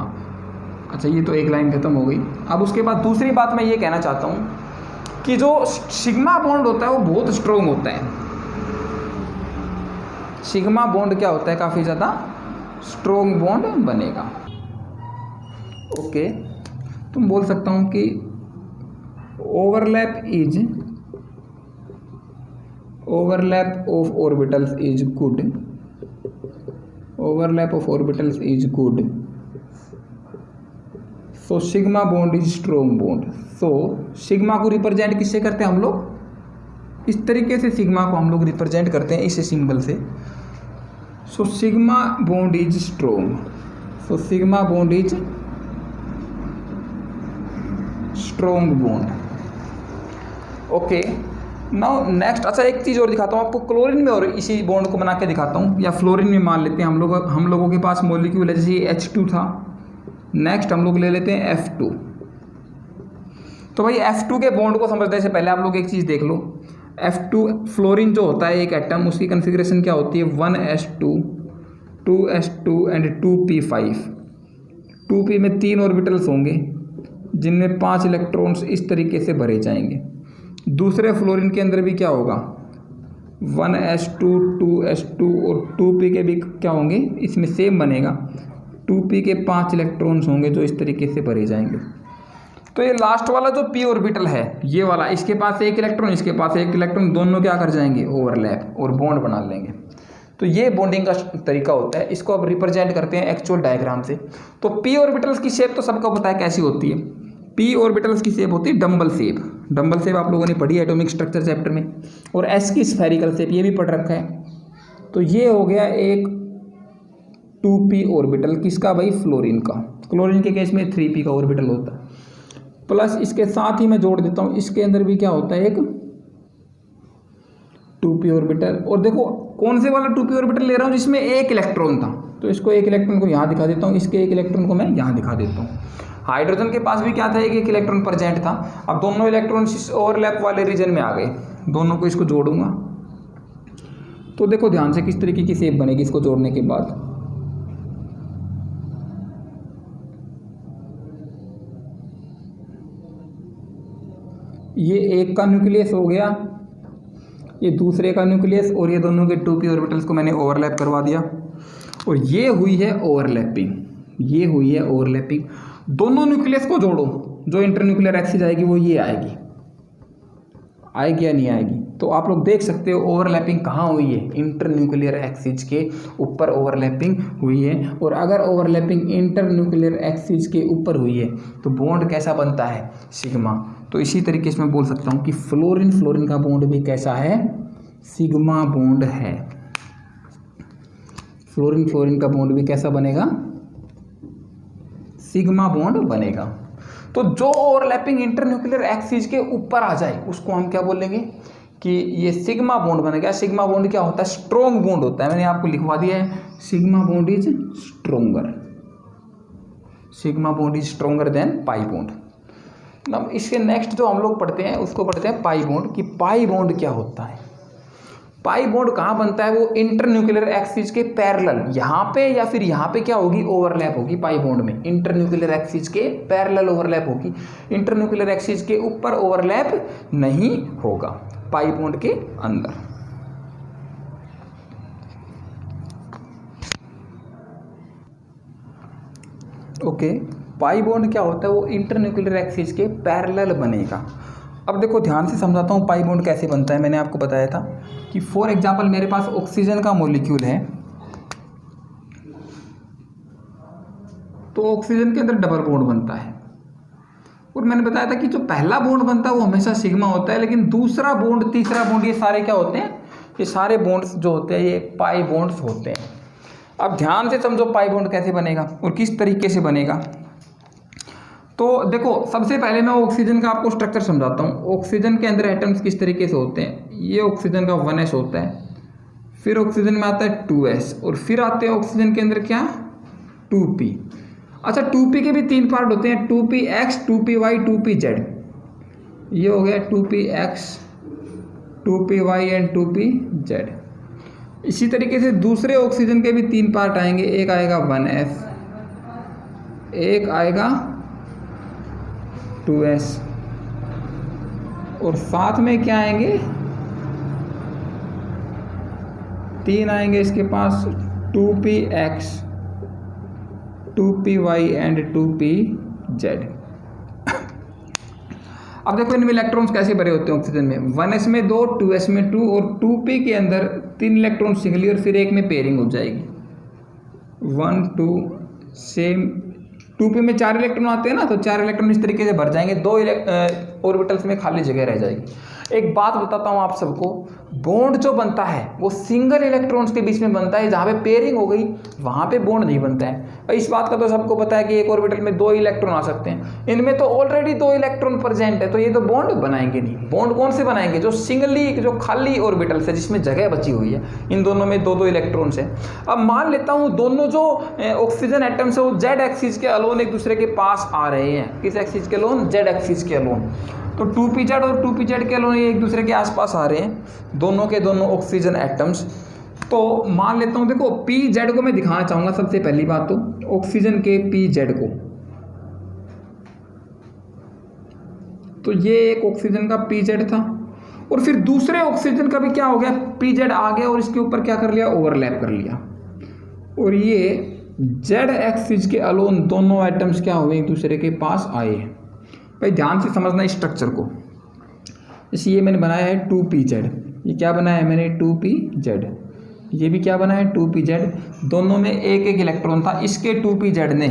अच्छा, ये तो एक लाइन खत्म हो गई। अब उसके बाद दूसरी बात मैं ये कहना चाहता हूँ कि जो सिग्मा बॉन्ड होता है वो बहुत स्ट्रोंग होता है। सिग्मा बॉन्ड क्या होता है, काफ़ी ज़्यादा स्ट्रोंग बॉन्ड बनेगा। ओके, तुम बोल सकता हूँ कि overlap of orbitals is good, overlap of orbitals is good, so sigma bond is strong bond. So sigma को रिप्रेजेंट किससे करते हैं हम लोग, इस तरीके से सिग्मा को हम लोग रिप्रेजेंट करते हैं इस सिंबल से। So sigma bond is strong, so sigma bond is strong bond. Okay, now next, अच्छा एक चीज़ और दिखाता हूँ आपको, क्लोरीन में और इसी बॉन्ड को बना के दिखाता हूँ, या फ्लोरीन में मान लेते हैं हम लोगों के पास मॉलिक्यूल है, जैसे H2 था। नेक्स्ट हम लोग ले लेते हैं F2। तो भाई F2 के बॉन्ड को समझने से पहले आप लोग एक चीज़ देख लो, F2 फ्लोरीन जो होता है एक एटम, उसकी कॉन्फ़िगरेशन क्या होती है, 1s2 2s2 and 2p5। 2p में 3 ऑर्बिटल्स होंगे जिनमें 5 इलेक्ट्रॉन्स इस तरीके से भरे जाएंगे। दूसरे फ्लोरीन के अंदर भी क्या होगा, 1s2 2s2 और 2p के भी क्या होंगे, इसमें सेम बनेगा, 2p के 5 इलेक्ट्रॉन्स होंगे जो इस तरीके से भरे जाएंगे। तो ये लास्ट वाला जो p ऑर्बिटल है, ये वाला, इसके पास एक इलेक्ट्रॉन, इसके पास एक इलेक्ट्रॉन, दोनों क्या कर जाएंगे, ओवरलैप और बॉन्ड बना लेंगे। तो ये बॉन्डिंग का तरीका होता है। इसको अब रिप्रेजेंट करते हैं एक्चुअल डायग्राम से। तो p ऑर्बिटल्स की शेप तो सबको पता है कैसी होती है। p ऑर्बिटल्स की शेप होती है डम्बल शेप। डम्बल शेप आप लोगों ने पढ़ी है एटॉमिक स्ट्रक्चर चैप्टर में। और s की स्फेरिकल शेप, ये भी पढ़ रखा है। तो ये हो गया एक 2p ऑर्बिटल, किसका भाई, फ्लोरीन का। क्लोरीन के केस में 3p का ऑर्बिटल होता है। प्लस इसके साथ ही मैं जोड़ देता हूँ, इसके अंदर भी क्या होता है, एक 2p ऑर्बिटल। और देखो कौन से वाला 2p ऑर्बिटल ले रहा हूँ, जिसमें एक इलेक्ट्रॉन था, तो इसको एक इलेक्ट्रॉन को यहाँ दिखा देता हूँ, इसके एक इलेक्ट्रॉन को मैं यहाँ दिखा देता हूँ। हाइड्रोजन के पास भी क्या था, एक इलेक्ट्रॉन प्रेजेंट था। अब दोनों इलेक्ट्रॉन इस ओवरलैप वाले रीजन में आ गए, दोनों को इसको जोड़ूंगा तो देखो ध्यान से किस तरीके की शेप बनेगी इसको जोड़ने के बाद। ये एक का न्यूक्लियस हो गया, ये दूसरे का न्यूक्लियस, और ये दोनों के 2p ऑर्बिटल्स को मैंने ओवरलैप करवा दिया। और ये हुई है ओवरलैपिंग, ये हुई है ओवरलैपिंग। दोनों न्यूक्लियस को जोड़ो, जो इंटरन्यूक्लियर एक्सिस आएगी वो ये आएगी, आएगी या नहीं आएगी। तो आप लोग देख सकते हो ओवरलैपिंग कहाँ हुई है, इंटरन्यूक्लियर एक्सिस के ऊपर ओवरलैपिंग हुई है। और अगर ओवरलैपिंग इंटरन्यूक्लियर एक्सिस के ऊपर हुई है तो बॉन्ड कैसा बनता है, सिग्मा। तो इसी तरीके से मैं बोल सकता हूँ कि फ्लोरीन फ्लोरीन का बॉन्ड भी कैसा है, सिग्मा बॉन्ड है। फ्लोरीन फ्लोरीन का बॉन्ड भी कैसा बनेगा, सिग्मा बॉन्ड बनेगा। तो जो ओवरलैपिंग इंटरन्यूक्लियर एक्सिस के ऊपर आ जाए उसको हम क्या बोलेंगे कि ये सिग्मा बॉन्ड बनेगा। सिग्मा बॉन्ड क्या होता है, स्ट्रॉन्ग बॉन्ड होता है। मैंने आपको लिखवा दिया है, sigma bond is stronger, sigma bond is stronger than pi bond. अब इसके नेक्स्ट जो हम लोग पढ़ते हैं उसको पढ़ते हैं पाई बॉन्ड, कि पाई बॉन्ड क्या होता है। पाई बॉन्ड कहाँ बनता है, वो इंटरन्यूक्लियर एक्सिस के पैरेलल, यहाँ पे या फिर यहाँ पे क्या होगी, ओवरलैप होगी पाई बॉन्ड में। इंटरन्यूक्लियर एक्सिस के पैरेलल ओवरलैप होगी, इंटरन्यूक्लियर एक्सिस के ऊपर ओवरलैप नहीं होगा पाई बॉन्ड के अंदर। ओके, पाई बॉन्ड क्या होता है, वो इंटरन्यूक्लियर एक्सिस के पैरेलल बनेगा। अब देखो ध्यान से समझाता हूँ पाई बॉन्ड कैसे बनता है। मैंने आपको बताया था कि फॉर एग्जांपल मेरे पास ऑक्सीजन का मॉलिक्यूल है, तो ऑक्सीजन के अंदर डबल बॉन्ड बनता है। और मैंने बताया था कि जो पहला बॉन्ड बनता है वो हमेशा सिग्मा होता है, लेकिन दूसरा बॉन्ड, तीसरा बॉन्ड, ये सारे क्या होते हैं, ये सारे बॉन्ड्स जो होते हैं ये पाई बॉन्ड्स होते हैं। अब ध्यान से समझो पाई बॉन्ड कैसे बनेगा और किस तरीके से बनेगा। तो देखो सबसे पहले मैं ऑक्सीजन का आपको स्ट्रक्चर समझाता हूँ। ऑक्सीजन के अंदर एटम्स किस तरीके से होते हैं, ये ऑक्सीजन का 1s होता है, फिर ऑक्सीजन में आता है 2s, और फिर आते हैं ऑक्सीजन के अंदर क्या, 2p। अच्छा 2p के भी 3 पार्ट होते हैं, 2px, 2py, 2pz। ये हो गया 2px, 2py एंड 2pz। इसी तरीके से दूसरे ऑक्सीजन के भी 3 पार्ट आएंगे, एक आएगा 1s, एक आएगा 2s, और साथ में क्या आएंगे, 3 आएंगे इसके पास, 2px, 2py एंड 2pz। अब देखो इनमें इलेक्ट्रॉन्स कैसे भरे होते हैं ऑक्सीजन में, 1s में 2, 2s में 2, और 2p के अंदर 3 इलेक्ट्रॉन सिंगली और फिर एक में पेयरिंग हो जाएगी, 1 2 सेम। 2p में 4 इलेक्ट्रॉन आते हैं ना, तो 4 इलेक्ट्रॉन इस तरीके से भर जाएंगे, 2 ऑर्बिटल्स में खाली जगह रह जाएगी। एक बात बताता हूँ आप सबको, बॉन्ड जो बनता है वो सिंगल इलेक्ट्रॉन्स के बीच में बनता है, जहाँ पे पेयरिंग हो गई वहाँ पे बॉन्ड नहीं बनता है। इस बात का तो सबको पता है कि एक ऑर्बिटल में 2 इलेक्ट्रॉन आ सकते हैं, इनमें तो ऑलरेडी 2 इलेक्ट्रॉन प्रेजेंट है, तो ये तो बॉन्ड बनाएंगे नहीं। बॉन्ड कौन से बनाएंगे, जो सिंगली, जो खाली ऑर्बिटल्स है जिसमें जगह बची हुई है, इन दोनों में 2-2 इलेक्ट्रॉन्स है। अब मान लेता हूँ दोनों जो ऑक्सीजन एटम्स है वो जेड एक्सिस के अलोन एक दूसरे के पास आ रहे हैं। किस एक्सिस के अलोन, जेड एक्सिस के अलोन। तो 2pz और 2pz के अलोन एक दूसरे के आसपास आ रहे हैं, दोनों के दोनों ऑक्सीजन एटम्स। तो मान लेता हूँ, देखो pz को मैं दिखाना चाहूँगा सबसे पहली बात तो, ऑक्सीजन के pz को। तो ये एक ऑक्सीजन का pz था, और फिर दूसरे ऑक्सीजन का भी क्या हो गया, pz आ गया और इसके ऊपर क्या कर लिया, ओवरलैप कर लिया। और ये जेड एक्सिस के अलोन दोनों एटम्स क्या हुए, एक दूसरे के पास आए। भाई ध्यान से समझना इस स्ट्रक्चर को। जैसे ये मैंने बनाया है 2pz, ये क्या बनाया है मैंने, 2pz। ये भी क्या बना है, 2pz। दोनों में एक एक इलेक्ट्रॉन था, इसके 2pz ने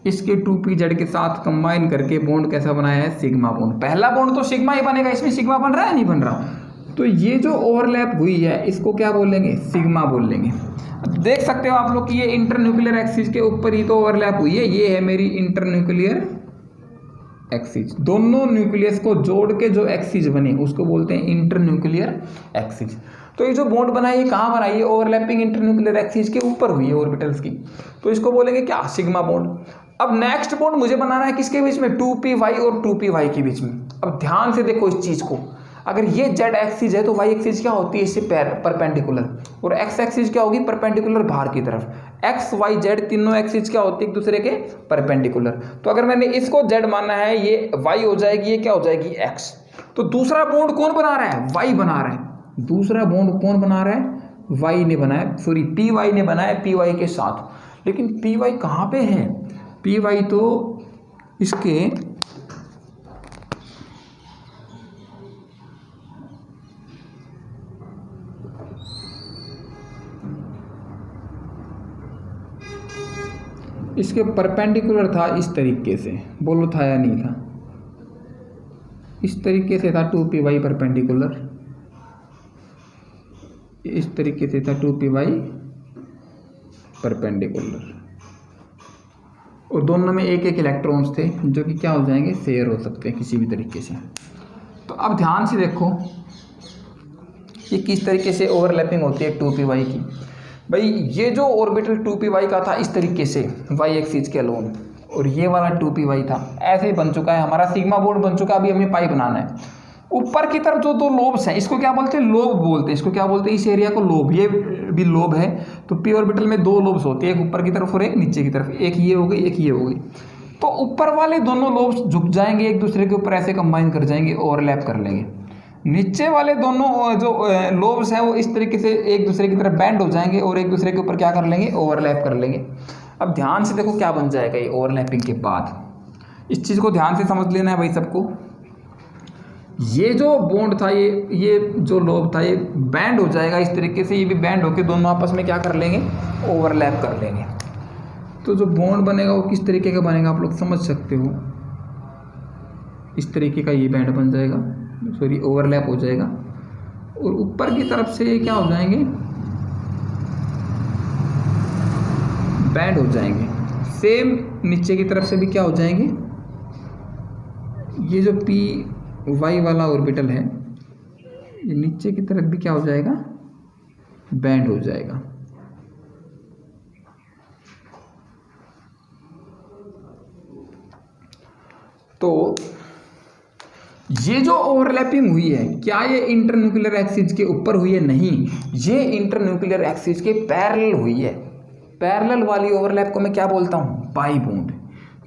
इसके 2pz के साथ कंबाइन करके बॉन्ड कैसा बनाया है, सिग्मा बॉन्ड। पहला बॉन्ड तो सिग्मा ही बनेगा, इसमें सिग्मा बन रहा है नहीं बन रहा। तो ये जो ओवरलैप हुई है इसको क्या बोलेंगे, सिग्मा बोल लेंगे। देख सकते हो आप लोग कि ये इंटरन्यूक्लियर एक्सिस के ऊपर ही तो ओवरलैप हुई है। ये है मेरी इंटरन्यूक्लियर एक्सिस, दोनों न्यूक्लियस को जोड़ के जो एक्सिस बनी उसको बोलते हैं इंटरन्यूक्लियर एक्सिस। तो ये जो बॉन्ड बना है ये कहाँ बना है, ओवरलैपिंग इंटरन्यूक्लियर एक्सिस के ऊपर हुई है ऑर्बिटल्स की, तो इसको बोलेंगे क्या, सिग्मा बॉन्ड। अब नेक्स्ट बॉन्ड मुझे बनाना है किसके बीच में, 2py और 2py के बीच में। अब ध्यान से देखो इस चीज को, अगर ये जेड एक्सिस है तो वाई एक्सिस क्या होती है, इससे परपेंडिकुलर, और एक्स एक्सिस क्या होगी, परपेंडिकुलर बाहर की तरफ। एक्स वाई जेड तीनों एक्सिस क्या होती है, एक दूसरे के परपेंडिकुलर। तो अगर मैंने इसको जेड माना है, ये वाई हो जाएगी, ये क्या हो जाएगी, एक्स। तो दूसरा बॉन्ड कौन बना रहा है, वाई बना रहा है। दूसरा बॉन्ड कौन बना रहा है, वाई ने बनाया, सॉरी पी वाई ने बनाया पी वाई के साथ। लेकिन पी वाई कहाँ पे है, पी वाई तो इसके इसके परपेंडिकुलर था इस तरीके से, बोलो था या नहीं था? इस तरीके से था 2py परपेंडिकुलर, इस तरीके से था 2py परपेंडिकुलर, और दोनों में एक एक इलेक्ट्रॉन्स थे जो कि क्या हो जाएंगे, शेयर हो सकते हैं किसी भी तरीके से। तो अब ध्यान से देखो ये किस तरीके से ओवरलैपिंग होती है 2py की। भाई ये जो ऑर्बिटल 2py का था इस तरीके से y एक्सिस के अलोन, और ये वाला 2py था, ऐसे ही बन चुका है हमारा सिग्मा बॉन्ड बन चुका है। अभी हमें पाई बनाना है। ऊपर की तरफ जो दो लोब्स हैं इसको क्या बोलते हैं, लोब बोलते हैं। इसको क्या बोलते हैं, इस एरिया को लोब, ये भी लोब है। तो पी ऑर्बिटल में दो लोब्स होते हैं, एक ऊपर की तरफ और एक नीचे की तरफ, एक ये हो गई एक ये हो गई। तो ऊपर वाले दोनों लोब्स झुक जाएंगे एक दूसरे के ऊपर, ऐसे कंबाइन कर जाएंगे, ओवरलैप कर लेंगे। नीचे वाले दोनों जो लोब्स हैं वो इस तरीके से एक दूसरे की तरफ बैंड हो जाएंगे और एक दूसरे के ऊपर क्या कर लेंगे, ओवरलैप कर लेंगे। अब ध्यान से देखो क्या बन जाएगा ये ओवरलैपिंग के बाद। इस चीज़ को ध्यान से समझ लेना है भाई सबको। ये जो बॉन्ड था, ये जो लोब था, ये बैंड हो जाएगा इस तरीके से, ये भी बैंड होके दोनों आपस में क्या कर लेंगे, ओवरलैप कर लेंगे। तो जो बॉन्ड बनेगा वो किस तरीके का बनेगा आप लोग समझ सकते हो। इस तरीके का ये बैंड बन जाएगा, सॉरी ओवरलैप हो जाएगा, और ऊपर की तरफ से क्या हो जाएंगे, बैंड हो जाएंगे। सेम नीचे की तरफ से भी क्या हो जाएंगे, ये जो पी वाई वाला ऑर्बिटल है ये नीचे की तरफ भी क्या हो जाएगा, बैंड हो जाएगा। तो ये जो ओवरलैपिंग हुई है, क्या ये इंटरन्यूक्लियर एक्सिस के ऊपर हुई है? नहीं, ये इंटरन्यूक्लियर एक्सिस के पैरेलल हुई है। पैरेलल वाली ओवरलैप को मैं क्या बोलता हूँ, पाई बॉन्ड।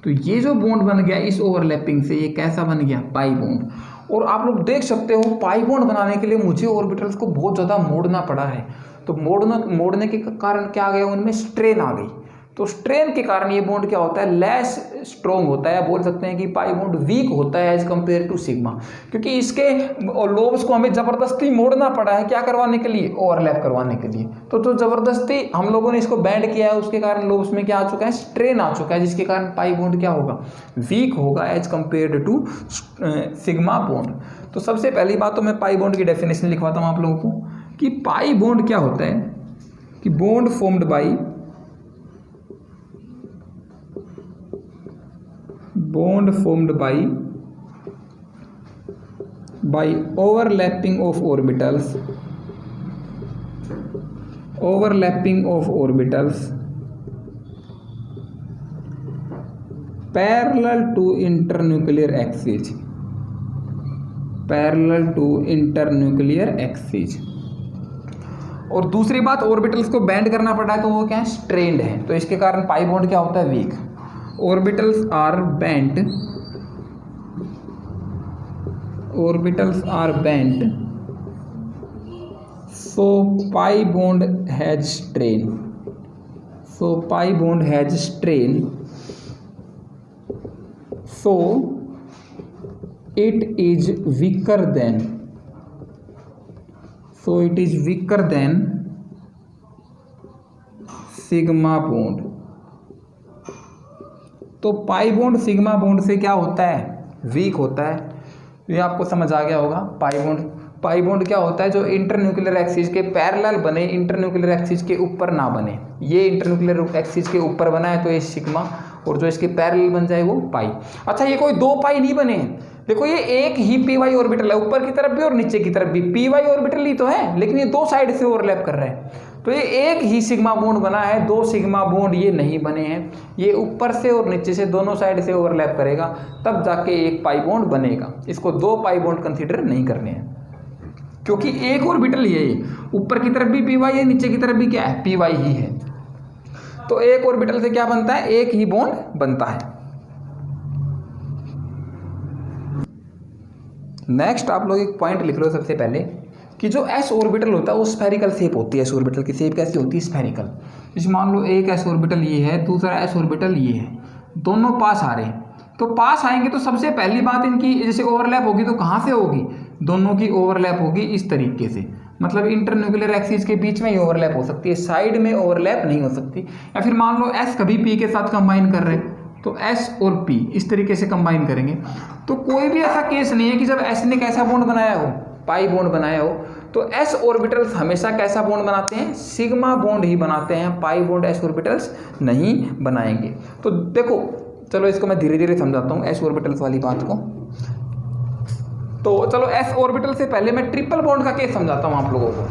तो ये जो बॉन्ड बन गया इस ओवरलैपिंग से, ये कैसा बन गया, पाई बॉन्ड। और आप लोग देख सकते हो पाई बॉन्ड बनाने के लिए मुझे ऑर्बिटल्स को बहुत ज़्यादा मोड़ना पड़ा है। तो मोड़ने के कारण क्या आ गया, उनमें स्ट्रेन आ गई। तो स्ट्रेन के कारण ये बॉन्ड क्या होता है, लेस स्ट्रॉन्ग होता है। बोल सकते हैं कि पाई बॉन्ड वीक होता है एज कंपेयर टू सिग्मा, क्योंकि इसके लोब्स को हमें ज़बरदस्ती मोड़ना पड़ा है, क्या करवाने के लिए, ओवरलैप करवाने के लिए। तो जो ज़बरदस्ती हम लोगों ने इसको बैंड किया है उसके कारण लोब्स में क्या आ चुका है, स्ट्रेन आ चुका है, जिसके कारण पाई बॉन्ड क्या होगा, वीक होगा as compared to sigma bond. तो सबसे पहली बात तो मैं पाई बॉन्ड की डेफिनेशन लिखवाता हूँ आप लोगों को कि पाई बॉन्ड क्या होता है, कि bond formed by overlapping of orbitals parallel to internuclear axis। और दूसरी बात, ऑर्बिटल्स को बैंड करना पड़ा है तो वो क्या है, स्ट्रेन्ड है। तो इसके कारण पाई बॉन्ड क्या होता है, week. Orbitals are bent, so pi bond has strain. So it is weaker than sigma bond। तो पाई बॉन्ड सिग्मा बॉन्ड से क्या होता है, वीक होता है। ये आपको समझ आ गया होगा। पाई बॉन्ड क्या होता है, जो इंटरन्यूक्लियर एक्सिस के पैरेलल बने, इंटरन्यूक्लियर एक्सिस के ऊपर ना बने। ये इंटरन्यूक्लियर एक्सिस के ऊपर बना है तो ये सिग्मा, और जो इसके पैरेलल बन जाए वो पाई। अच्छा, ये कोई दो पाई नहीं बने हैं, देखो ये एक ही पी वाई ऑर्बिटल है, ऊपर की तरफ भी और नीचे की तरफ भी पी वाई ऑर्बिटल ही तो है, लेकिन ये दो साइड से ओवरलैप कर रहे हैं। तो ये एक ही सिग्मा बॉन्ड बना है, दो सिग्मा बॉन्ड ये नहीं बने हैं। ये ऊपर से और नीचे से दोनों साइड से ओवरलैप करेगा, तब जाके एक पाई बॉन्ड बनेगा। इसको दो पाई बॉन्ड कंसीडर नहीं करने हैं, क्योंकि एक ऑर्बिटल ही है ये, ऊपर की तरफ भी पी वाई है, नीचे की तरफ भी क्या है, पी वाई ही है। तो एक ऑर्बिटल से क्या बनता है, एक ही बॉन्ड बनता है। नेक्स्ट आप लोग एक पॉइंट लिख लो सबसे पहले, कि जो एस ऑर्बिटल होता है वो स्फेरिकल शेप होती है। एस ऑर्बिटल की शेप कैसी होती है, स्फेरिकल। जैसे मान लो एक एस ऑर्बिटल ये है, दूसरा एस ऑर्बिटल ये है, दोनों पास आ रहे हैं। तो पास आएंगे तो सबसे पहली बात इनकी जैसे ओवरलैप होगी तो कहाँ से होगी, दोनों की ओवरलैप होगी इस तरीके से, मतलब इंटरन्यूक्लियर एक्सिस के बीच में ही ओवरलैप हो सकती है, साइड में ओवरलैप नहीं हो सकती। या फिर मान लो S कभी P के साथ कंबाइन कर रहे हैं तो S और P इस तरीके से कंबाइन करेंगे। तो कोई भी ऐसा केस नहीं है कि जब S ने कैसा बॉन्ड बनाया हो, पाई बॉन्ड बनाया हो, तो S ऑर्बिटल्स हमेशा कैसा बॉन्ड बनाते हैं, सिग्मा बॉन्ड ही बनाते हैं, पाई बॉन्ड S ऑर्बिटल्स नहीं बनाएंगे। तो देखो चलो इसको मैं धीरे धीरे समझाता हूँ S ऑर्बिटल्स वाली बात को। तो चलो S ऑर्बिटल से पहले मैं ट्रिपल बॉन्ड का केस समझाता हूँ आप लोगों को।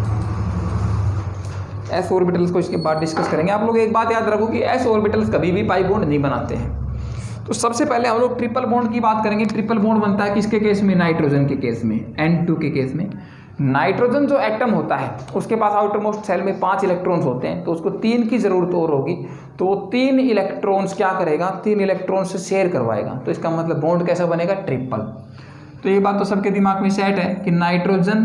S ऑर्बिटल्स को इसके बाद डिस्कस करेंगे। आप लोग एक बात याद रखो कि S ऑर्बिटल्स कभी भी पाई बॉन्ड नहीं बनाते हैं। तो सबसे पहले हम लोग ट्रिपल बॉन्ड की बात करेंगे। ट्रिपल बॉन्ड बनता है किसके केस में, नाइट्रोजन के केस में, N2 के केस में। नाइट्रोजन जो एटम होता है उसके पास आउटर मोस्ट शेल में 5 इलेक्ट्रॉन्स होते हैं, तो उसको 3 की जरूरत और होगी, तो वो 3 इलेक्ट्रॉन्स क्या करेगा, 3 इलेक्ट्रॉन्स से शेयर करवाएगा। तो इसका मतलब बॉन्ड कैसा बनेगा, ट्रिपल। तो ये बात तो सबके दिमाग में सेट है कि नाइट्रोजन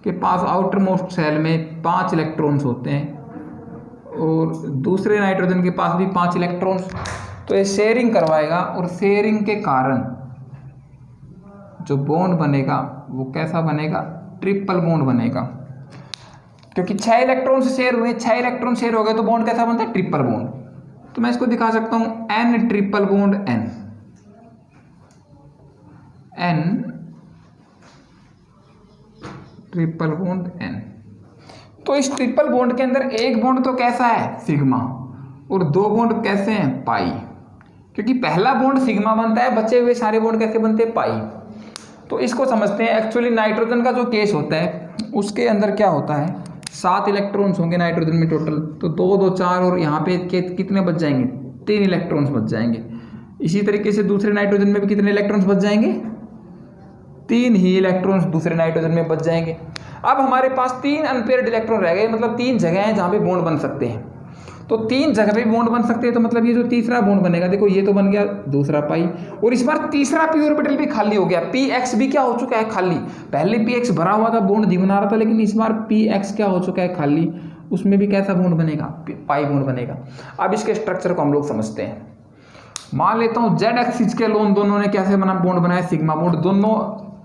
के पास आउटर मोस्ट शेल में 5 इलेक्ट्रॉन्स होते हैं और दूसरे नाइट्रोजन के पास भी 5 इलेक्ट्रॉन्स, तो ये शेयरिंग करवाएगा और शेयरिंग के कारण जो बॉन्ड बनेगा वो कैसा बनेगा, ट्रिपल बॉन्ड बनेगा। क्योंकि 6 इलेक्ट्रॉन से शेयर हुए, 6 इलेक्ट्रॉन शेयर हो गए तो बॉन्ड कैसा बनता है, ट्रिपल बॉन्ड। तो मैं इसको दिखा सकता हूं N triple bond N triple bond N। तो इस ट्रिपल बॉन्ड के अंदर एक बॉन्ड तो कैसा है, सिग्मा, और 2 बॉन्ड कैसे हैं, पाई। क्योंकि पहला बॉन्ड सिग्मा बनता है, बचे हुए सारे बॉन्ड कैसे बनते हैं, पाई। तो इसको समझते हैं। एक्चुअली नाइट्रोजन का जो केस होता है उसके अंदर क्या होता है, 7 इलेक्ट्रॉन्स होंगे नाइट्रोजन में टोटल, तो 2 2 4 और यहाँ पे कितने बच जाएंगे, 3 इलेक्ट्रॉन्स बच जाएंगे। इसी तरीके से दूसरे नाइट्रोजन में भी कितने इलेक्ट्रॉन्स बच जाएंगे, 3 ही इलेक्ट्रॉन्स दूसरे नाइट्रोजन में बच जाएंगे। अब हमारे पास 3 अनपेयर्ड इलेक्ट्रॉन रह गए, मतलब 3 जगह हैं जहाँ पे बॉन्ड बन सकते हैं। तो 3 जगह पे बॉन्ड बन सकते हैं, तो मतलब ये जो तीसरा बॉन्ड बनेगा, देखो ये तो बन गया दूसरा पाई, और इस बार तीसरा पी ऑर्बिटल भी खाली हो गया, px भी क्या हो चुका है, खाली। पहले px भरा हुआ था, बॉन्ड नहीं बना रहा था, लेकिन इस बार px क्या हो चुका है, खाली। उसमें भी कैसा बॉन्ड बनेगा, पाई बॉन्ड बनेगा। अब इसके स्ट्रक्चर को हम लोग समझते हैं। मान लेता हूँ जेड एक्सिस के अलोन दोनों ने कैसे बना बॉन्ड बनाया, सिग्मा बॉन्ड। दोनों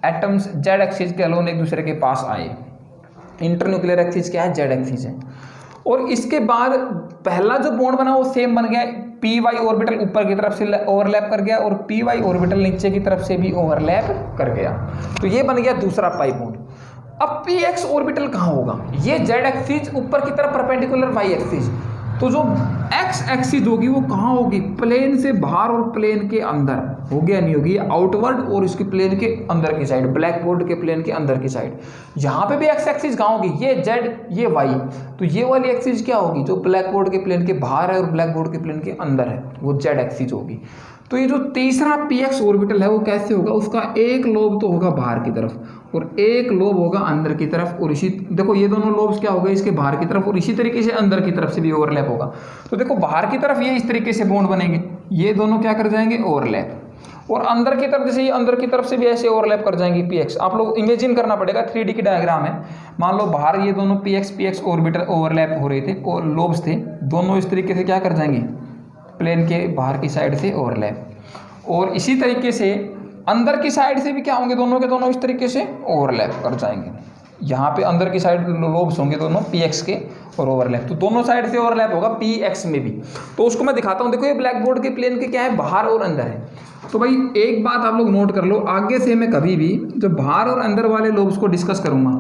एटम्स जेड एक्सिस के अलोन एक दूसरे के पास आए। इंटरन्यूक्लियर एक्सिस क्या है, जेड एक्सिस है। और इसके बाद पहला जो बॉन्ड बना वो सेम बन गया, पी वाई ऑर्बिटल ऊपर की तरफ से ओवरलैप कर गया और पी वाई ऑर्बिटल नीचे की तरफ से भी ओवरलैप कर गया, तो ये बन गया दूसरा पाई बॉन्ड। अब पी एक्स ऑर्बिटल कहाँ होगा, ये जेड एक्सिस ऊपर की तरफ परपेंडिकुलर वाई एक्सिस, तो जो एक्स एक्सिस होगी वो कहाँ होगी, प्लेन से बाहर और प्लेन के अंदर, हो गया नहीं होगी, आउटवर्ड और इसके प्लेन के अंदर की साइड, ब्लैक बोर्ड के प्लेन के अंदर की साइड। यहाँ पे भी एक्स एक्सिस कहाँ होगी, ये जेड ये वाई, तो ये वाली एक्सिस क्या होगी, जो ब्लैक बोर्ड के प्लेन के बाहर है और ब्लैक बोर्ड के प्लेन के अंदर है, वो जेड एक्सिस होगी। तो ये जो तीसरा पी एक्स ऑर्बिटल है वो कैसे होगा, उसका एक लोब तो होगा बाहर की तरफ और एक लोब होगा अंदर की तरफ, और इसी देखो ये दोनों लोब्स क्या हो गए, इसके बाहर की तरफ, और इसी तरीके से अंदर की तरफ से भी ओवरलैप होगा। तो देखो बाहर की तरफ ये इस तरीके से बॉन्ड बनेंगे, ये दोनों क्या कर जाएंगे, ओवरलैप, और अंदर की तरफ जैसे ये अंदर की तरफ से भी ऐसे ओवरलैप कर जाएंगे पी एक्स। आप लोग इमेजिन करना पड़ेगा, 3D की डायग्राम है। मान लो बाहर ये दोनों पी एक्स ऑर्बिटल ओवरलैप हो रहे थे और लोब्स थे, दोनों इस तरीके से क्या कर जाएंगे, प्लेन के बाहर की साइड से ओवरलैप, और इसी तरीके से अंदर की साइड से भी क्या होंगे, दोनों के दोनों इस तरीके से ओवरलैप कर जाएंगे। यहाँ पे अंदर की साइड लोब्स होंगे दोनों पी एक्स के और ओवरलैप, तो दोनों साइड से ओवरलैप होगा पी एक्स में भी। तो उसको मैं दिखाता हूँ, देखो ये ब्लैक बोर्ड के प्लेन के क्या है, बाहर और अंदर है। तो भाई एक बात आप लोग नोट कर लो, आगे से मैं कभी भी जब बाहर और अंदर वाले लोब्स को डिस्कस करूंगा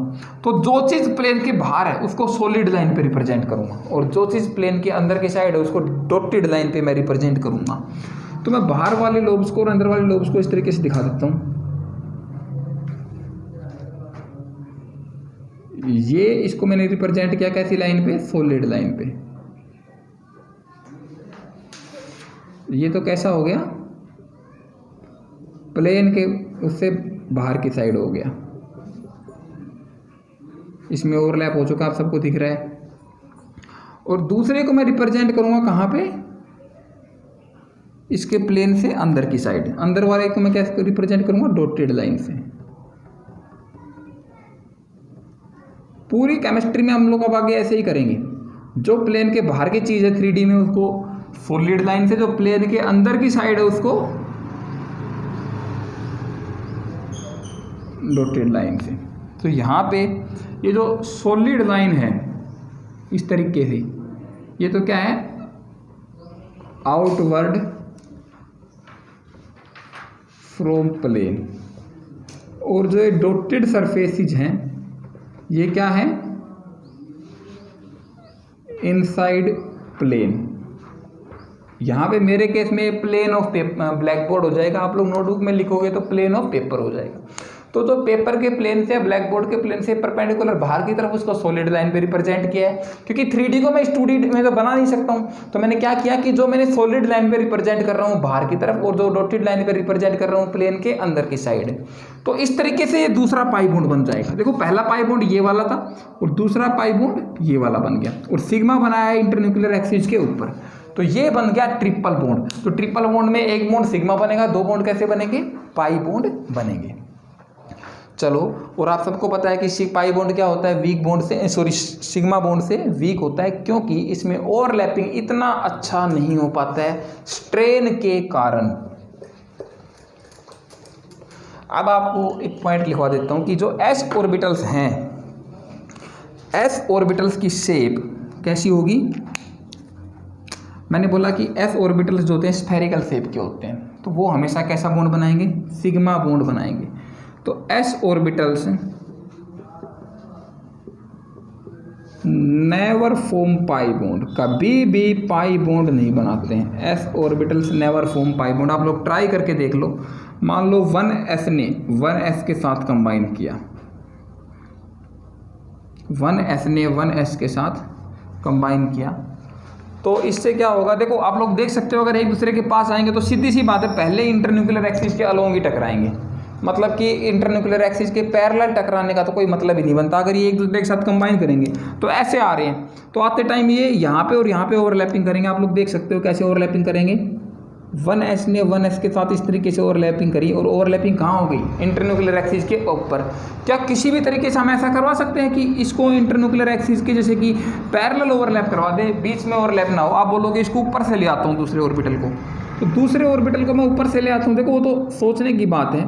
तो जो चीज़ प्लेन के बाहर है उसको सॉलिड लाइन पे रिप्रेजेंट करूंगा, और जो चीज़ प्लेन के अंदर की साइड है उसको डॉटेड लाइन पे मैं रिप्रेजेंट करूंगा। तो मैं बाहर वाले लोब्स को और अंदर वाले लोब्स को इस तरीके से दिखा देता हूँ। ये इसको मैंने रिप्रेजेंट किया कैसी लाइन पे, सॉलिड लाइन पे। ये तो कैसा हो गया, प्लेन के उससे बाहर की साइड हो गया, इसमें ओवरलैप हो चुका, आप सबको दिख रहा है। और दूसरे को मैं रिप्रेजेंट करूंगा कहाँ पे, इसके प्लेन से अंदर की साइड, अंदर वाले को मैं कैसे रिप्रेजेंट करूंगा, डॉटेड लाइन से। पूरी केमिस्ट्री में हम लोग अब आगे ऐसे ही करेंगे, जो प्लेन के बाहर की चीज़ है 3D में उसको सॉलिड लाइन से, जो प्लेन के अंदर की साइड है उसको डॉटेड लाइन से। तो यहाँ पे ये जो सॉलिड लाइन है इस तरीके से, ये तो क्या है, आउटवर्ड फ्रॉम प्लेन, और जो ये डॉटेड सरफेसेज हैं ये क्या है, इनसाइड प्लेन। यहाँ पे मेरे केस में प्लेन ऑफ ब्लैक बोर्ड हो जाएगा, आप लोग नोटबुक में लिखोगे तो प्लेन ऑफ पेपर हो जाएगा। तो जो पेपर के प्लेन से ब्लैक बोर्ड के प्लेन से परपेंडिकुलर बाहर की तरफ उसको सॉलिड लाइन पे रिप्रेजेंट किया है, क्योंकि 3D को मैं 2D में तो बना नहीं सकता हूँ। तो मैंने क्या किया कि जो मैंने सॉलिड लाइन पे रिप्रेजेंट कर रहा हूँ बाहर की तरफ, और जो डॉटेड लाइन पे रिप्रेजेंट कर रहा हूँ प्लेन के अंदर की साइड, तो इस तरीके से ये दूसरा पाई बॉन्ड बन जाएगा। देखो पहला पाई बॉन्ड ये वाला था और दूसरा पाई बॉन्ड ये वाला बन गया, और सिग्मा बनाया है इंटरन्यूक्लियर एक्सिस के ऊपर, तो ये बन गया ट्रिपल बॉन्ड। तो ट्रिपल बॉन्ड में एक बॉन्ड सिग्मा बनेगा, दो बॉन्ड कैसे बनेंगे, पाई बॉन्ड बनेंगे। चलो, और आप सबको पता है कि पाई बॉन्ड क्या होता है, वीक बॉन्ड से, सॉरी सिग्मा बॉन्ड से वीक होता है, क्योंकि इसमें ओवरलैपिंग इतना अच्छा नहीं हो पाता है स्ट्रेन के कारण। अब आपको एक पॉइंट लिखवा देता हूं कि जो s ऑर्बिटल्स हैं, s ऑर्बिटल्स की शेप कैसी होगी। मैंने बोला कि s ऑर्बिटल्स जो होते हैं स्फेरिकल शेप के होते हैं, तो वो हमेशा कैसा बॉन्ड बनाएंगे, सिग्मा बॉन्ड बनाएंगे। तो s orbitals never form pi bond, कभी भी पाई बॉन्ड नहीं बनाते हैं। s orbitals never form pi bond. आप लोग ट्राई करके देख लो, मान लो 1s ने 1s के साथ कंबाइन किया, 1s ने 1s के साथ कंबाइन किया, तो इससे क्या होगा, देखो आप लोग देख सकते हो, अगर एक दूसरे के पास आएंगे तो सीधी सी बात है पहले इंटरन्यूक्लियर एक्सिस के अलोंग ही टकराएंगे, मतलब कि इंटरन्यूक्लियर एक्सिस के पैरेलल टकराने का तो कोई मतलब ही नहीं बनता। अगर ये एक दूसरे के साथ कंबाइन करेंगे तो ऐसे आ रहे हैं, तो आते टाइम ये यहाँ पे और यहाँ पे ओवरलैपिंग करेंगे। आप लोग देख सकते हो कैसे ओवरलैपिंग करेंगे, 1s ने 1s के साथ इस तरीके से ओवरलैपिंग करी, और ओवरलैपिंग कहाँ हो गई, इंटरन्यूक्लियर एक्सिस के ऊपर। क्या किसी भी तरीके से हम ऐसा करवा सकते हैं कि इसको इंटरन्यूक्लियर एक्सिस के जैसे कि पैरेलल ओवरलैप करवा दें, बीच में ओवरलैप ना हो। आप बोलोगे इसको ऊपर से ले आता हूँ दूसरे ऑर्बिटल को, तो दूसरे ऑर्बिटल को मैं ऊपर से ले आता हूँ। देखो वो तो सोचने की बात है,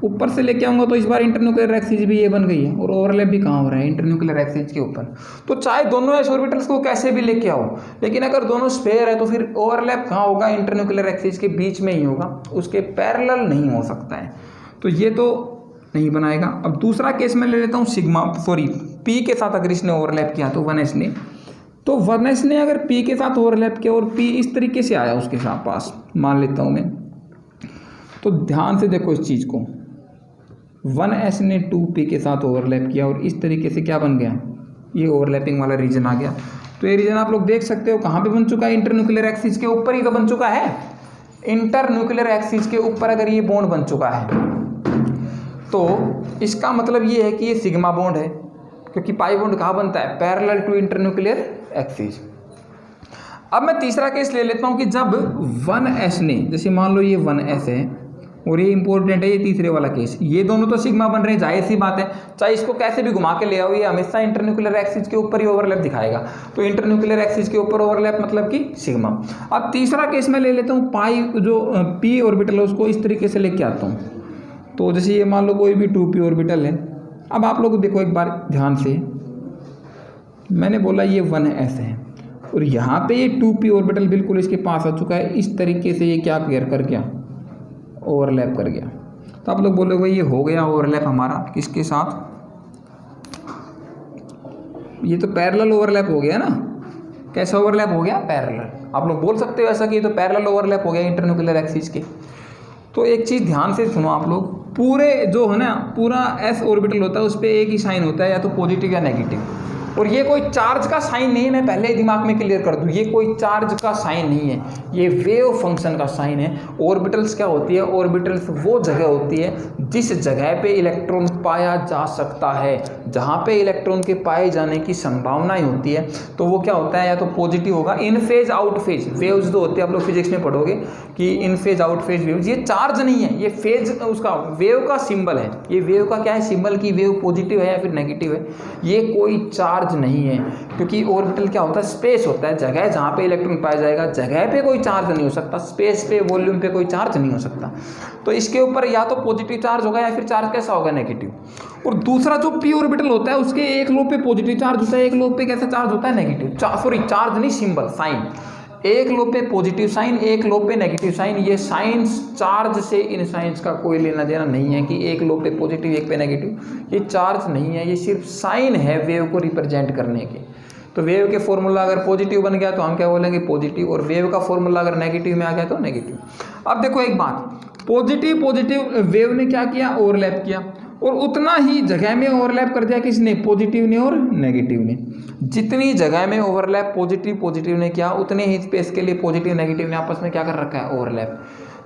ऊपर से लेके आऊँगा तो इस बार इंटरन्यूक्लियर एक्सिस भी ये बन गई है, और ओवरलैप भी कहाँ हो रहा है, इंटरन्यूक्लियर एक्सिस के ऊपर। तो चाहे दोनों एस ऑर्बिटल्स को कैसे भी लेके आओ, लेकिन अगर दोनों स्फेयर है तो फिर ओवरलैप कहाँ होगा, इंटरन्यूक्लियर एक्सिस के बीच में ही होगा, उसके पैरेलल नहीं हो सकता है। तो ये तो नहीं बनाएगा। अब दूसरा केस मैं ले लेता हूँ पी के साथ अगर इसने ओवरलैप किया तो 1s ने, तो 1s ने अगर पी के साथ ओवरलैप किया और पी इस तरीके से आया उसके साथ पास, मान लेता हूँ मैं, तो ध्यान से देखो इस चीज़ को, 1s ने 2p के साथ ओवरलैप किया और इस तरीके से क्या बन गया, ये ओवरलैपिंग वाला रीजन आ गया। तो ये रीजन आप लोग देख सकते हो कहाँ पे बन चुका है, इंटरन्यूक्लियर एक्सिस के ऊपर ही तो बन चुका है। इंटरन्यूक्लियर एक्सिस के ऊपर अगर ये बॉन्ड बन चुका है तो इसका मतलब ये है कि ये सिग्मा बॉन्ड है, क्योंकि पाई बॉन्ड कहाँ बनता है, पैरेलल टू इंटरन्यूक्लियर एक्सिस। अब मैं तीसरा केस ले लेता हूँ कि जब 1s ने, जैसे मान लो ये 1s है और ये इंपॉर्टेंट है, ये तीसरे वाला केस, ये दोनों तो सिग्मा बन रहे हैं, जाहिर सी बात है, चाहे इसको कैसे भी घुमा के ले आओ, ये हमेशा इंटरन्यूक्लियर एक्सिस के ऊपर ही ओवरलैप दिखाएगा। तो इंटरन्यूक्लियर एक्सिस के ऊपर ओवरलैप मतलब कि सिग्मा। अब तीसरा केस मैं ले लेता हूँ पाई, जो पी ऑर्बिटल है उसको इस तरीके से लेके आता हूँ। तो जैसे ये मान लो कोई भी 2p ऑर्बिटल है। अब आप लोग देखो एक बार ध्यान से, मैंने बोला ये 1s है और यहाँ पे ये 2p ऑर्बिटल बिल्कुल इसके पास आ चुका है, इस तरीके से ये क्या कर गया, ओवरलैप कर गया। तो आप लोग बोलोगे ये हो गया ओवरलैप हमारा किसके साथ, ये तो पैरेलल ओवरलैप हो गया ना। कैसा ओवरलैप हो गया, पैरेलल। आप लोग बोल सकते हो ऐसा कि ये तो पैरेलल ओवरलैप हो गया इंटरन्यूक्लियर एक्सिस के। तो एक चीज़ ध्यान से सुनो आप लोग, पूरे जो है ना, पूरा s ऑर्बिटल होता है उस पर एक ही साइन होता है, या तो पॉजिटिव या नेगेटिव। और ये कोई चार्ज का साइन नहीं है, मैं पहले ही दिमाग में क्लियर कर दूं, ये कोई चार्ज का साइन नहीं है, ये वेव फंक्शन का साइन है। ऑर्बिटल्स क्या होती है, ऑर्बिटल्स वो जगह होती है जिस जगह पे इलेक्ट्रॉन पाया जा सकता है, जहाँ पे इलेक्ट्रॉन के पाए जाने की संभावनाएं होती है, तो वो क्या होता है, या तो पॉजिटिव होगा, इन फेज आउट फेज वेव्स जो होते हैं, आप लोग फिजिक्स में पढ़ोगे कि इन फेज आउट फेज वेव्स, ये चार्ज नहीं है, ये फेज उसका वेव का सिंबल है। ये वेव का क्या है सिंबल, की वेव पॉजिटिव है या फिर नेगेटिव है, ये कोई चार्ज नहीं है। क्योंकि ऑर्बिटल क्या होता है, स्पेस होता है, जगह जहाँ पे इलेक्ट्रॉन पाया जाएगा, जगह पे कोई चार्ज नहीं हो सकता, स्पेस पे वॉल्यूम पे कोई चार्ज नहीं हो सकता। तो इसके ऊपर या तो पॉजिटिव चार्ज चार्ज होगा या फिर चार्ज कैसा होगा, नेगेटिव। और दूसरा जो पी ऑर्बिटल होता है उसके एक लोब पे पॉजिटिव चार्ज होता है, एक लोब पे कैसा चार्ज होता है, नेगेटिव। सॉरी चार्ज नहीं, सिंबल, साइन। एक लोब पे पॉजिटिव साइन, एक लोब पे नेगेटिव साइन। ये साइंस चार्ज से इन साइंस का कोई लेना देना नहीं है कि एक लोब पे पॉजिटिव एक पे नेगेटिव, ये चार्ज नहीं है, ये सिर्फ साइन है वेव को रिप्रेजेंट करने के। तो वेव के फॉर्मूला अगर पॉजिटिव बन गया तो हम क्या बोलेंगे, पॉजिटिव, और वेव का फॉर्मूला अगर नेगेटिव में आ गया तो नेगेटिव। अब देखो एक बात, पॉजिटिव पॉजिटिव वेव ने क्या किया, ओवरलैप किया, और उतना ही जगह में ओवरलैप कर दिया किसने, पॉजिटिव ने और नेगेटिव ने। जितनी जगह में ओवरलैप पॉजिटिव ने किया, उतने ही स्पेस के लिए पॉजिटिव नेगेटिव ने आपस में क्या कर रखा है, ओवरलैप।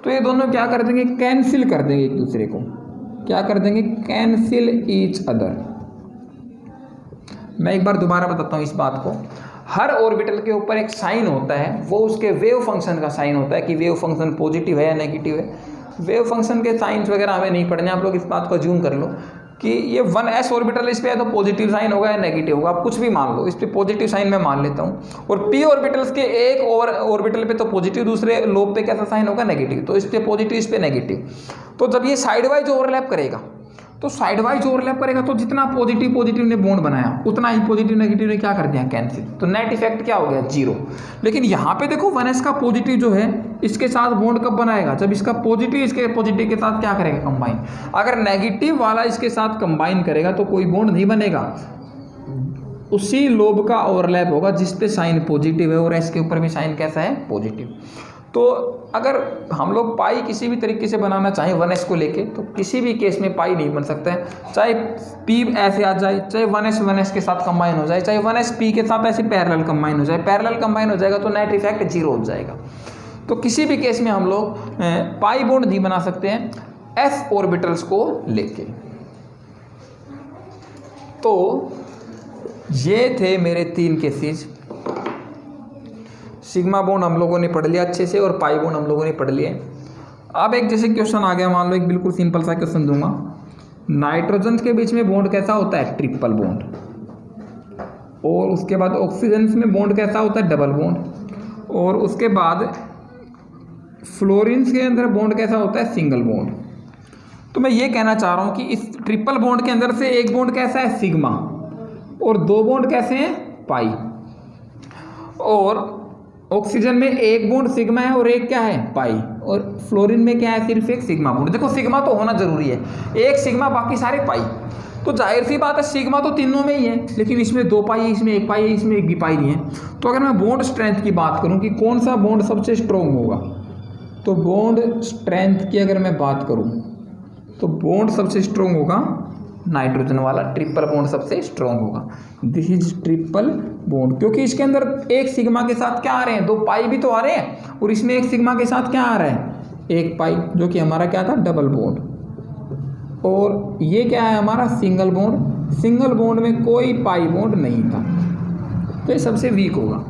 तो ये दोनों क्या कर देंगे, कैंसिल कर देंगे एक दूसरे को। क्या कर देंगे, कैंसिल ईच अदर। मैं एक बार दोबारा बताता हूँ इस बात को। हर ऑर्बिटल के ऊपर एक साइन होता है, वो उसके वेव फंक्शन का साइन होता है कि वेव फंक्शन पॉजिटिव है या नेगेटिव है। वेव फंक्शन के साइंस वगैरह हमें नहीं पढ़ने, आप लोग इस बात को ज्यूम कर लो कि ये 1s ऑर्बिटल इस पे है तो पॉजिटिव साइन होगा या नेगेटिव होगा, आप कुछ भी मान लो, इस पे पॉजिटिव साइन मैं मान लेता हूँ। और p ऑर्बिटल्स के एक ऑर्बिटल पे तो पॉजिटिव, दूसरे लोब पे कैसा साइन होगा, नेगेटिव। तो इस पे पॉजिटिव, इस पे नेगेटिव। तो जब ये साइड वाइज ओवरलैप करेगा, तो साइड वाइज ओवरलैप करेगा, तो जितना पॉजिटिव ने बॉन्ड बनाया उतना ही पॉजिटिव नेगेटिव ने क्या कर दिया, कैंसिल। तो नेट इफेक्ट क्या हो गया, जीरो। लेकिन यहाँ पे देखो 1s का पॉजिटिव जो है इसके साथ बॉन्ड कब बनाएगा, जब इसका पॉजिटिव इसके पॉजिटिव के साथ क्या करेगा, कंबाइन। अगर नेगेटिव वाला इसके साथ कंबाइन करेगा तो कोई बॉन्ड नहीं बनेगा, उसी लोब का ओवरलैप होगा जिस पे साइन पॉजिटिव है और एस के ऊपर भी साइन कैसा है, पॉजिटिव। तो अगर हम लोग पाई किसी भी तरीके से बनाना चाहें 1s को लेके, तो किसी भी केस में पाई नहीं बन सकता है। चाहे p ऐसे आ जाए, चाहे 1s के साथ कंबाइन हो जाए, चाहे 1s p के साथ ऐसे पैरेलल कंबाइन हो जाए, पैरेलल कंबाइन हो जाएगा तो नेट इफेक्ट जीरो हो जाएगा। तो किसी भी केस में हम लोग पाई बॉन्ड नहीं बना सकते हैं s ऑर्बिटल्स को लेके। तो ये थे मेरे 3 केसेस। सिग्मा बॉन्ड हम लोगों ने पढ़ लिया अच्छे से, और पाई बॉन्ड हम लोगों ने पढ़ लिए। अब एक जैसे क्वेश्चन आ गया, मान लो एक बिल्कुल सिंपल सा क्वेश्चन दूंगा, नाइट्रोजन के बीच में बॉन्ड कैसा होता है, ट्रिपल बॉन्ड। और उसके बाद ऑक्सीजन में बॉन्ड कैसा होता है, डबल बॉन्ड। और उसके बाद फ्लोरीन के अंदर बॉन्ड कैसा होता है, सिंगल बॉन्ड। तो मैं ये कहना चाह रहा हूँ कि इस ट्रिपल बॉन्ड के अंदर से एक बॉन्ड कैसा है, सिग्मा, और 2 बॉन्ड कैसे हैं, पाई। और ऑक्सीजन में एक बॉन्ड सिग्मा है और एक क्या है, पाई। और फ्लोरीन में क्या है, सिर्फ एक सिग्मा बॉन्ड। देखो सिग्मा तो होना जरूरी है, एक सिग्मा बाकी सारे पाई। तो जाहिर सी बात है सिग्मा तो तीनों में ही है, लेकिन इसमें 2 पाई है, इसमें 1 पाई है, इसमें 1 भी पाई नहीं है। तो अगर मैं बॉन्ड स्ट्रेंथ की बात करूं कि कौन सा बॉन्ड सबसे स्ट्रॉन्ग होगा, तो बॉन्ड स्ट्रेंथ की अगर मैं बात करूं तो बॉन्ड सबसे स्ट्रॉन्ग होगा नाइट्रोजन वाला, ट्रिपल बॉन्ड सबसे स्ट्रॉन्ग होगा। दिस इज ट्रिपल बॉन्ड, क्योंकि इसके अंदर एक सिग्मा के साथ क्या आ रहे हैं, 2 पाई भी तो आ रहे हैं, और इसमें एक सिग्मा के साथ क्या आ रहा है, 1 पाई, जो कि हमारा क्या था, डबल बॉन्ड। और ये क्या है हमारा, सिंगल बॉन्ड। सिंगल बॉन्ड में कोई पाई बॉन्ड नहीं था, तो ये सबसे वीक होगा।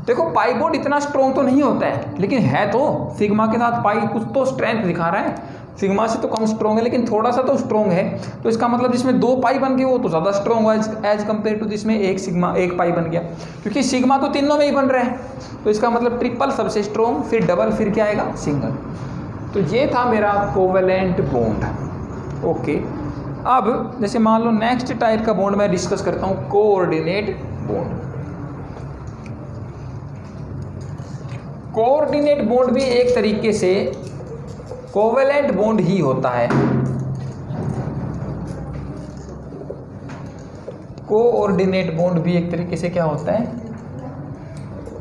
देखो पाई बॉन्ड इतना स्ट्रॉन्ग तो नहीं होता है, लेकिन है तो सिग्मा के साथ पाई कुछ तो स्ट्रेंथ दिखा रहा है, सिग्मा से तो कम स्ट्रॉन्ग है लेकिन थोड़ा सा तो स्ट्रॉन्ग है। तो इसका मतलब जिसमें 2 पाई बन गए वो तो ज़्यादा स्ट्रॉन्ग हुआ एज कम्पेयर टू जिसमें एक पाई बन गया, क्योंकि सिग्मा तो तीनों में ही बन रहे हैं। तो इसका मतलब ट्रिपल सबसे स्ट्रॉन्ग, फिर डबल, फिर क्या आएगा, सिंगल। तो ये था मेरा कोवेलेंट बॉन्ड। ओके, अब जैसे मान लो नेक्स्ट टाइप का बॉन्ड मैं डिस्कस करता हूँ, कोऑर्डिनेट बॉन्ड। कोऑर्डिनेट बॉन्ड भी एक तरीके से कोवेलेंट बॉन्ड ही होता है। कोऑर्डिनेट बॉन्ड भी एक तरीके से क्या होता है,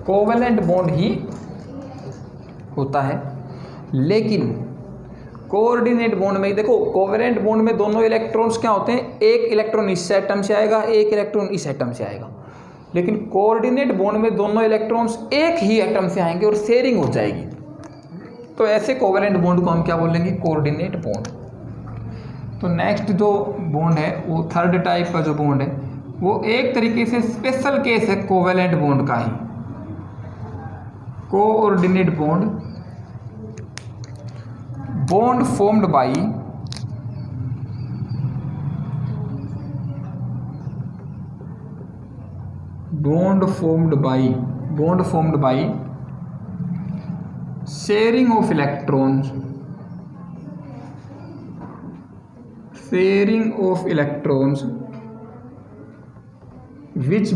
कोवेलेंट बॉन्ड ही होता है। लेकिन कोऑर्डिनेट बॉन्ड में देखो, कोवेलेंट बॉन्ड में दोनों इलेक्ट्रॉन्स क्या होते हैं, एक इलेक्ट्रॉन इस एटम से आएगा, एक इलेक्ट्रॉन इस एटम से आएगा। लेकिन कोऑर्डिनेट बॉन्ड में दोनों इलेक्ट्रॉन्स एक ही एटम से आएंगे और शेयरिंग हो जाएगी। तो ऐसे कोवेलेंट बॉन्ड को हम क्या बोलेंगे, कोऑर्डिनेट बॉन्ड। तो नेक्स्ट जो बॉन्ड है वो थर्ड टाइप का जो बॉन्ड है वो एक तरीके से स्पेशल केस है कोवेलेंट बॉन्ड का ही। Coordinate bond, bond formed by bond formed by sharing of electrons sharing of electrons which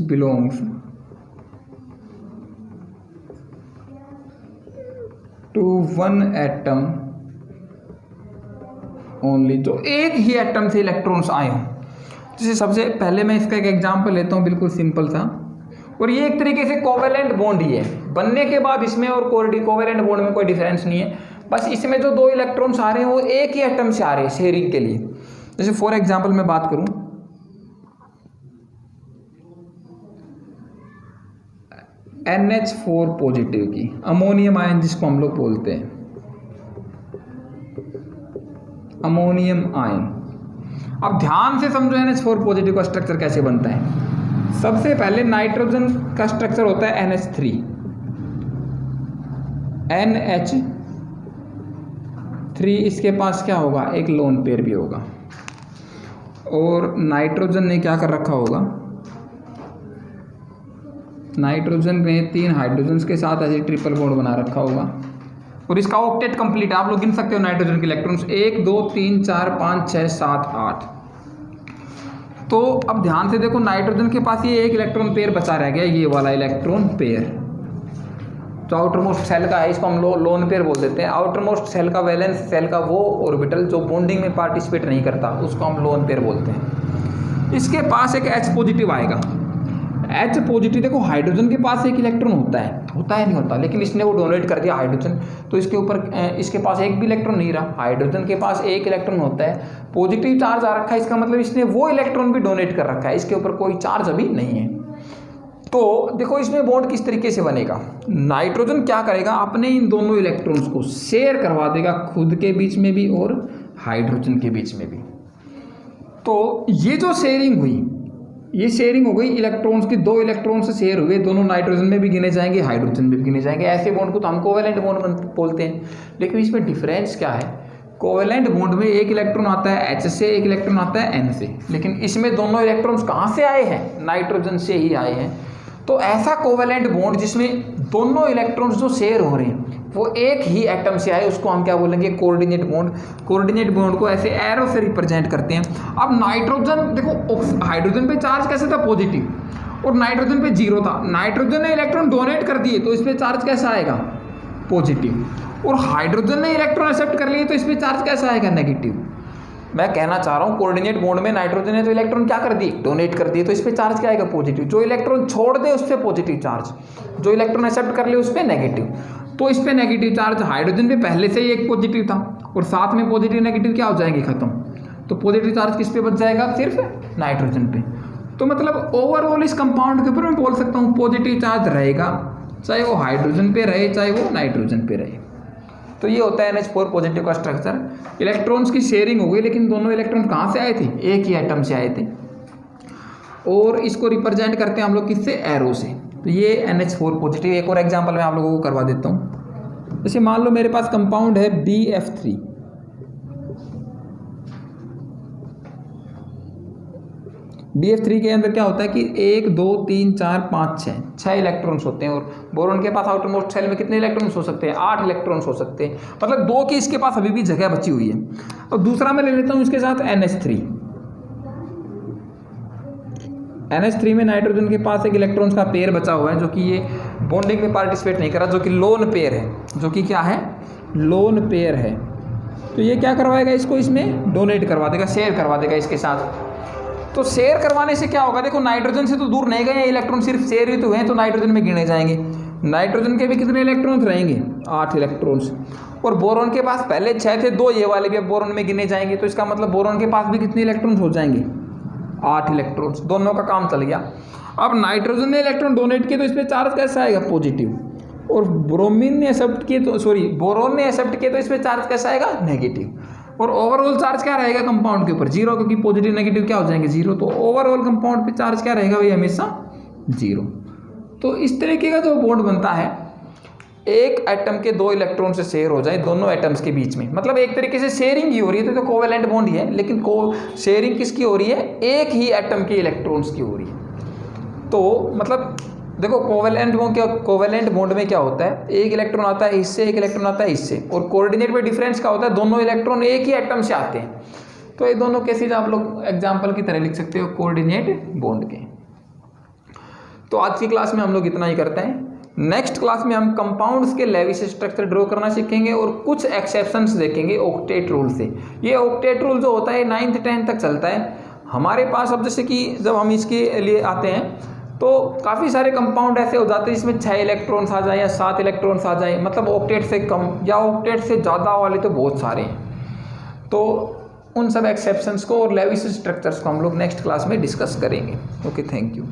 belongs to one atom only, जो एक ही एटम से इलेक्ट्रॉन्स आए हों। जैसे सबसे पहले मैं इसका एक एग्जांपल लेता हूँ, बिल्कुल सिंपल सा, और ये एक तरीके से कोवेलेंट बॉन्ड ही है। बनने के बाद इसमें और कोवेलेंट बॉन्ड में कोई डिफरेंस नहीं है, बस इसमें जो दो इलेक्ट्रॉन्स आ रहे हैं वो एक ही एटम से आ रहे हैं शेयरिंग के लिए। जैसे फॉर एग्जांपल मैं बात करूं, NH4 पॉजिटिव की, अमोनियम आयन जिसको हम लोग बोलते हैं, अमोनियम आयन। अब ध्यान से समझो NH4 पॉजिटिव का स्ट्रक्चर कैसे बनता है। सबसे पहले नाइट्रोजन का स्ट्रक्चर होता है NH3, NH3, इसके पास क्या होगा, एक लोन पेयर भी होगा, और नाइट्रोजन ने क्या कर रखा होगा, नाइट्रोजन में 3 हाइड्रोजन के साथ ऐसे ट्रिपल बॉन्ड बना रखा होगा, और इसका ऑक्टेट कंप्लीट आप लोग गिन सकते हो नाइट्रोजन के इलेक्ट्रॉन्स 1 2 3 4 5 6 7 8। तो अब ध्यान से देखो, नाइट्रोजन के पास ये एक इलेक्ट्रॉन पेयर बचा रह गया, ये वाला इलेक्ट्रॉन पेयर जो आउटर मोस्ट सेल का है, इसको हम लोन पेयर बोल देते हैं। आउटर मोस्ट सेल का वैलेंस सेल का वो ऑर्बिटल जो बॉन्डिंग में पार्टिसिपेट नहीं करता, उसको हम लोन पेयर बोलते हैं। इसके पास एक H पॉजिटिव आएगा। H पॉजिटिव देखो, हाइड्रोजन के पास एक इलेक्ट्रॉन होता है नहीं होता, लेकिन इसने वो डोनेट कर दिया हाइड्रोजन, तो इसके ऊपर इसके पास एक भी इलेक्ट्रॉन नहीं रहा। हाइड्रोजन के पास एक इलेक्ट्रॉन होता है, पॉजिटिव चार्ज आ रखा है, इसका मतलब इसने वो इलेक्ट्रॉन भी डोनेट कर रखा है, इसके ऊपर कोई चार्ज अभी नहीं है। तो देखो इसमें बॉन्ड किस तरीके से बनेगा। नाइट्रोजन क्या करेगा, अपने इन दोनों इलेक्ट्रॉन्स को शेयर करवा देगा, खुद के बीच में भी और हाइड्रोजन के बीच में भी। तो ये जो शेयरिंग हुई, ये शेयरिंग हो गई इलेक्ट्रॉन्स की, 2 इलेक्ट्रॉन से शेयर हुए, दोनों नाइट्रोजन में भी गिने जाएंगे, हाइड्रोजन में भी गिने जाएंगे। ऐसे बॉन्ड को तो हम कोवेलेंट बॉन्ड बोलते हैं। लेकिन इसमें डिफरेंस क्या है, कोवेलेंट बॉन्ड में एक इलेक्ट्रॉन आता है H से, एक इलेक्ट्रॉन आता है N से, लेकिन इसमें दोनों इलेक्ट्रॉन्स कहाँ से आए हैं, नाइट्रोजन से ही आए हैं। तो ऐसा कोवेलेंट बॉन्ड जिसमें दोनों इलेक्ट्रॉन्स जो शेयर हो रहे हैं वो एक ही एटम से आए, उसको हम क्या बोलेंगे, कोऑर्डिनेट बॉन्ड। कोऑर्डिनेट बॉन्ड को ऐसे एरो से रिप्रेजेंट करते हैं। अब नाइट्रोजन देखो, हाइड्रोजन पे चार्ज कैसे था, पॉजिटिव, और नाइट्रोजन पे 0 था। नाइट्रोजन ने इलेक्ट्रॉन डोनेट कर दिए तो इस पर चार्ज कैसा आएगा, पॉजिटिव, और हाइड्रोजन ने इलेक्ट्रॉन एक्सेप्ट कर लिए तो इस पर चार्ज कैसा आएगा, नेगेटिव। मैं कहना चाह रहा हूँ कोऑर्डिनेट बॉन्ड में नाइट्रोजन ने तो इलेक्ट्रॉन क्या कर दिए, डोनेट कर दिए, तो इस पर चार्ज क्या आएगा, पॉजिटिव। जो इलेक्ट्रॉन छोड़ दे उस पर पॉजिटिव चार्ज, जो इलेक्ट्रॉन एक्सेप्ट कर ले उस पर नेगेटिव। तो इस पर नेगेटिव चार्ज, हाइड्रोजन पे पहले से ही एक पॉजिटिव था, और साथ में पॉजिटिव नेगेटिव क्या हो जाएंगे, खत्म। तो पॉजिटिव चार्ज किस पे बच जाएगा, सिर्फ नाइट्रोजन पे। तो मतलब ओवरऑल इस कंपाउंड के ऊपर मैं बोल सकता हूँ पॉजिटिव चार्ज रहेगा, चाहे वो हाइड्रोजन पे रहे चाहे वो नाइट्रोजन पे रहे। तो ये होता है NH4 पॉजिटिव का स्ट्रक्चर। इलेक्ट्रॉन्स की शेयरिंग हो गई, लेकिन दोनों इलेक्ट्रॉन कहाँ से आए थे, एक ही एटम से आए थे, और इसको रिप्रेजेंट करते हैं हम लोग किससे, एरो से। तो ये NH4 पॉजिटिव। एक और एग्जांपल मैं आप लोगों को करवा देता हूँ। जैसे मान लो मेरे पास कंपाउंड है BF3, BF3 के अंदर क्या होता है कि 1 2 3 4 5 6 इलेक्ट्रॉन्स होते हैं, और बोरॉन के पास आउटर मोस्ट शेल में कितने इलेक्ट्रॉन्स हो सकते हैं, 8 इलेक्ट्रॉन्स हो सकते हैं, मतलब 2 की इसके पास अभी भी जगह बची हुई है। और दूसरा मैं ले लेता हूँ इसके साथ NH3 में नाइट्रोजन के पास एक इलेक्ट्रॉन्स का पेयर बचा हुआ है, जो कि ये बॉन्डिंग में पार्टिसिपेट नहीं कर रहा, जो कि लोन पेयर है, जो कि क्या है, लोन पेयर है। तो ये क्या करवाएगा, इसको इसमें डोनेट करवा देगा, शेयर करवा देगा इसके साथ। तो शेयर करवाने से क्या होगा, देखो नाइट्रोजन से तो दूर नहीं गए इलेक्ट्रॉन, सिर्फ शेयर ही तो हैं, तो नाइट्रोजन में गिने जाएंगे। नाइट्रोजन के भी कितने इलेक्ट्रॉन्स रहेंगे, 8 इलेक्ट्रॉन्स, और बोरॉन के पास पहले 6 थे, 2 ये वाले भी अब बोरॉन में गिने जाएंगे। तो इसका मतलब बोरॉन के पास भी कितने इलेक्ट्रॉन्स हो जाएंगे, 8 इलेक्ट्रॉन्स, दोनों का काम चल गया। अब नाइट्रोजन ने इलेक्ट्रॉन डोनेट किए तो इस पर चार्ज कैसा आएगा, पॉजिटिव, और ब्रोमीन ने एक्सेप्ट किए तो बोरॉन ने एक्सेप्ट किए तो इस पर चार्ज कैसा आएगा, नेगेटिव। और ओवरऑल चार्ज क्या रहेगा कंपाउंड के ऊपर, 0, क्योंकि पॉजिटिव नेगेटिव क्या हो जाएंगे, 0। तो ओवरऑल कंपाउंड पे चार्ज क्या रहेगा भाई, हमेशा 0। तो इस तरीके का जो बॉन्ड बनता है, एक एटम के 2 इलेक्ट्रॉन से शेयर हो जाए दोनों एटम्स के बीच में, मतलब एक तरीके से शेयरिंग ही हो रही है। तो कोवेलेंट बॉन्ड ही है, लेकिन शेयरिंग किसकी हो रही है, एक ही एटम के इलेक्ट्रॉन्स की हो रही है। तो मतलब देखो कोवेलेंट बॉन्ड में क्या होता है, एक इलेक्ट्रॉन आता है इससे, एक इलेक्ट्रॉन आता है इससे, और कोऑर्डिनेट में डिफरेंस क्या होता है, दोनों इलेक्ट्रॉन एक ही एटम से आते हैं। तो ये दोनों केसेज आप लोग एग्जाम्पल की तरह लिख सकते हो कोऑर्डिनेट बॉन्ड के। तो आज की क्लास में हम लोग इतना ही करते हैं। नेक्स्ट क्लास में हम कंपाउंड्स के लेविस स्ट्रक्चर ड्रॉ करना सीखेंगे और कुछ एक्सेप्शंस देखेंगे ऑक्टेट रूल से। ये ऑक्टेट रूल जो होता है 9th 10th तक चलता है हमारे पास। अब जैसे कि जब हम इसके लिए आते हैं तो काफ़ी सारे कंपाउंड ऐसे हो जाते हैं जिसमें 6 इलेक्ट्रॉन्स आ जाए या 7 इलेक्ट्रॉन्स आ जाए, मतलब ऑक्टेट से कम या ऑक्टेट से ज़्यादा वाले तो बहुत सारे हैं। तो उन सब एक्सेप्शंस को और लेविस स्ट्रक्चर्स को हम लोग नेक्स्ट क्लास में डिस्कस करेंगे। Okay, thank you.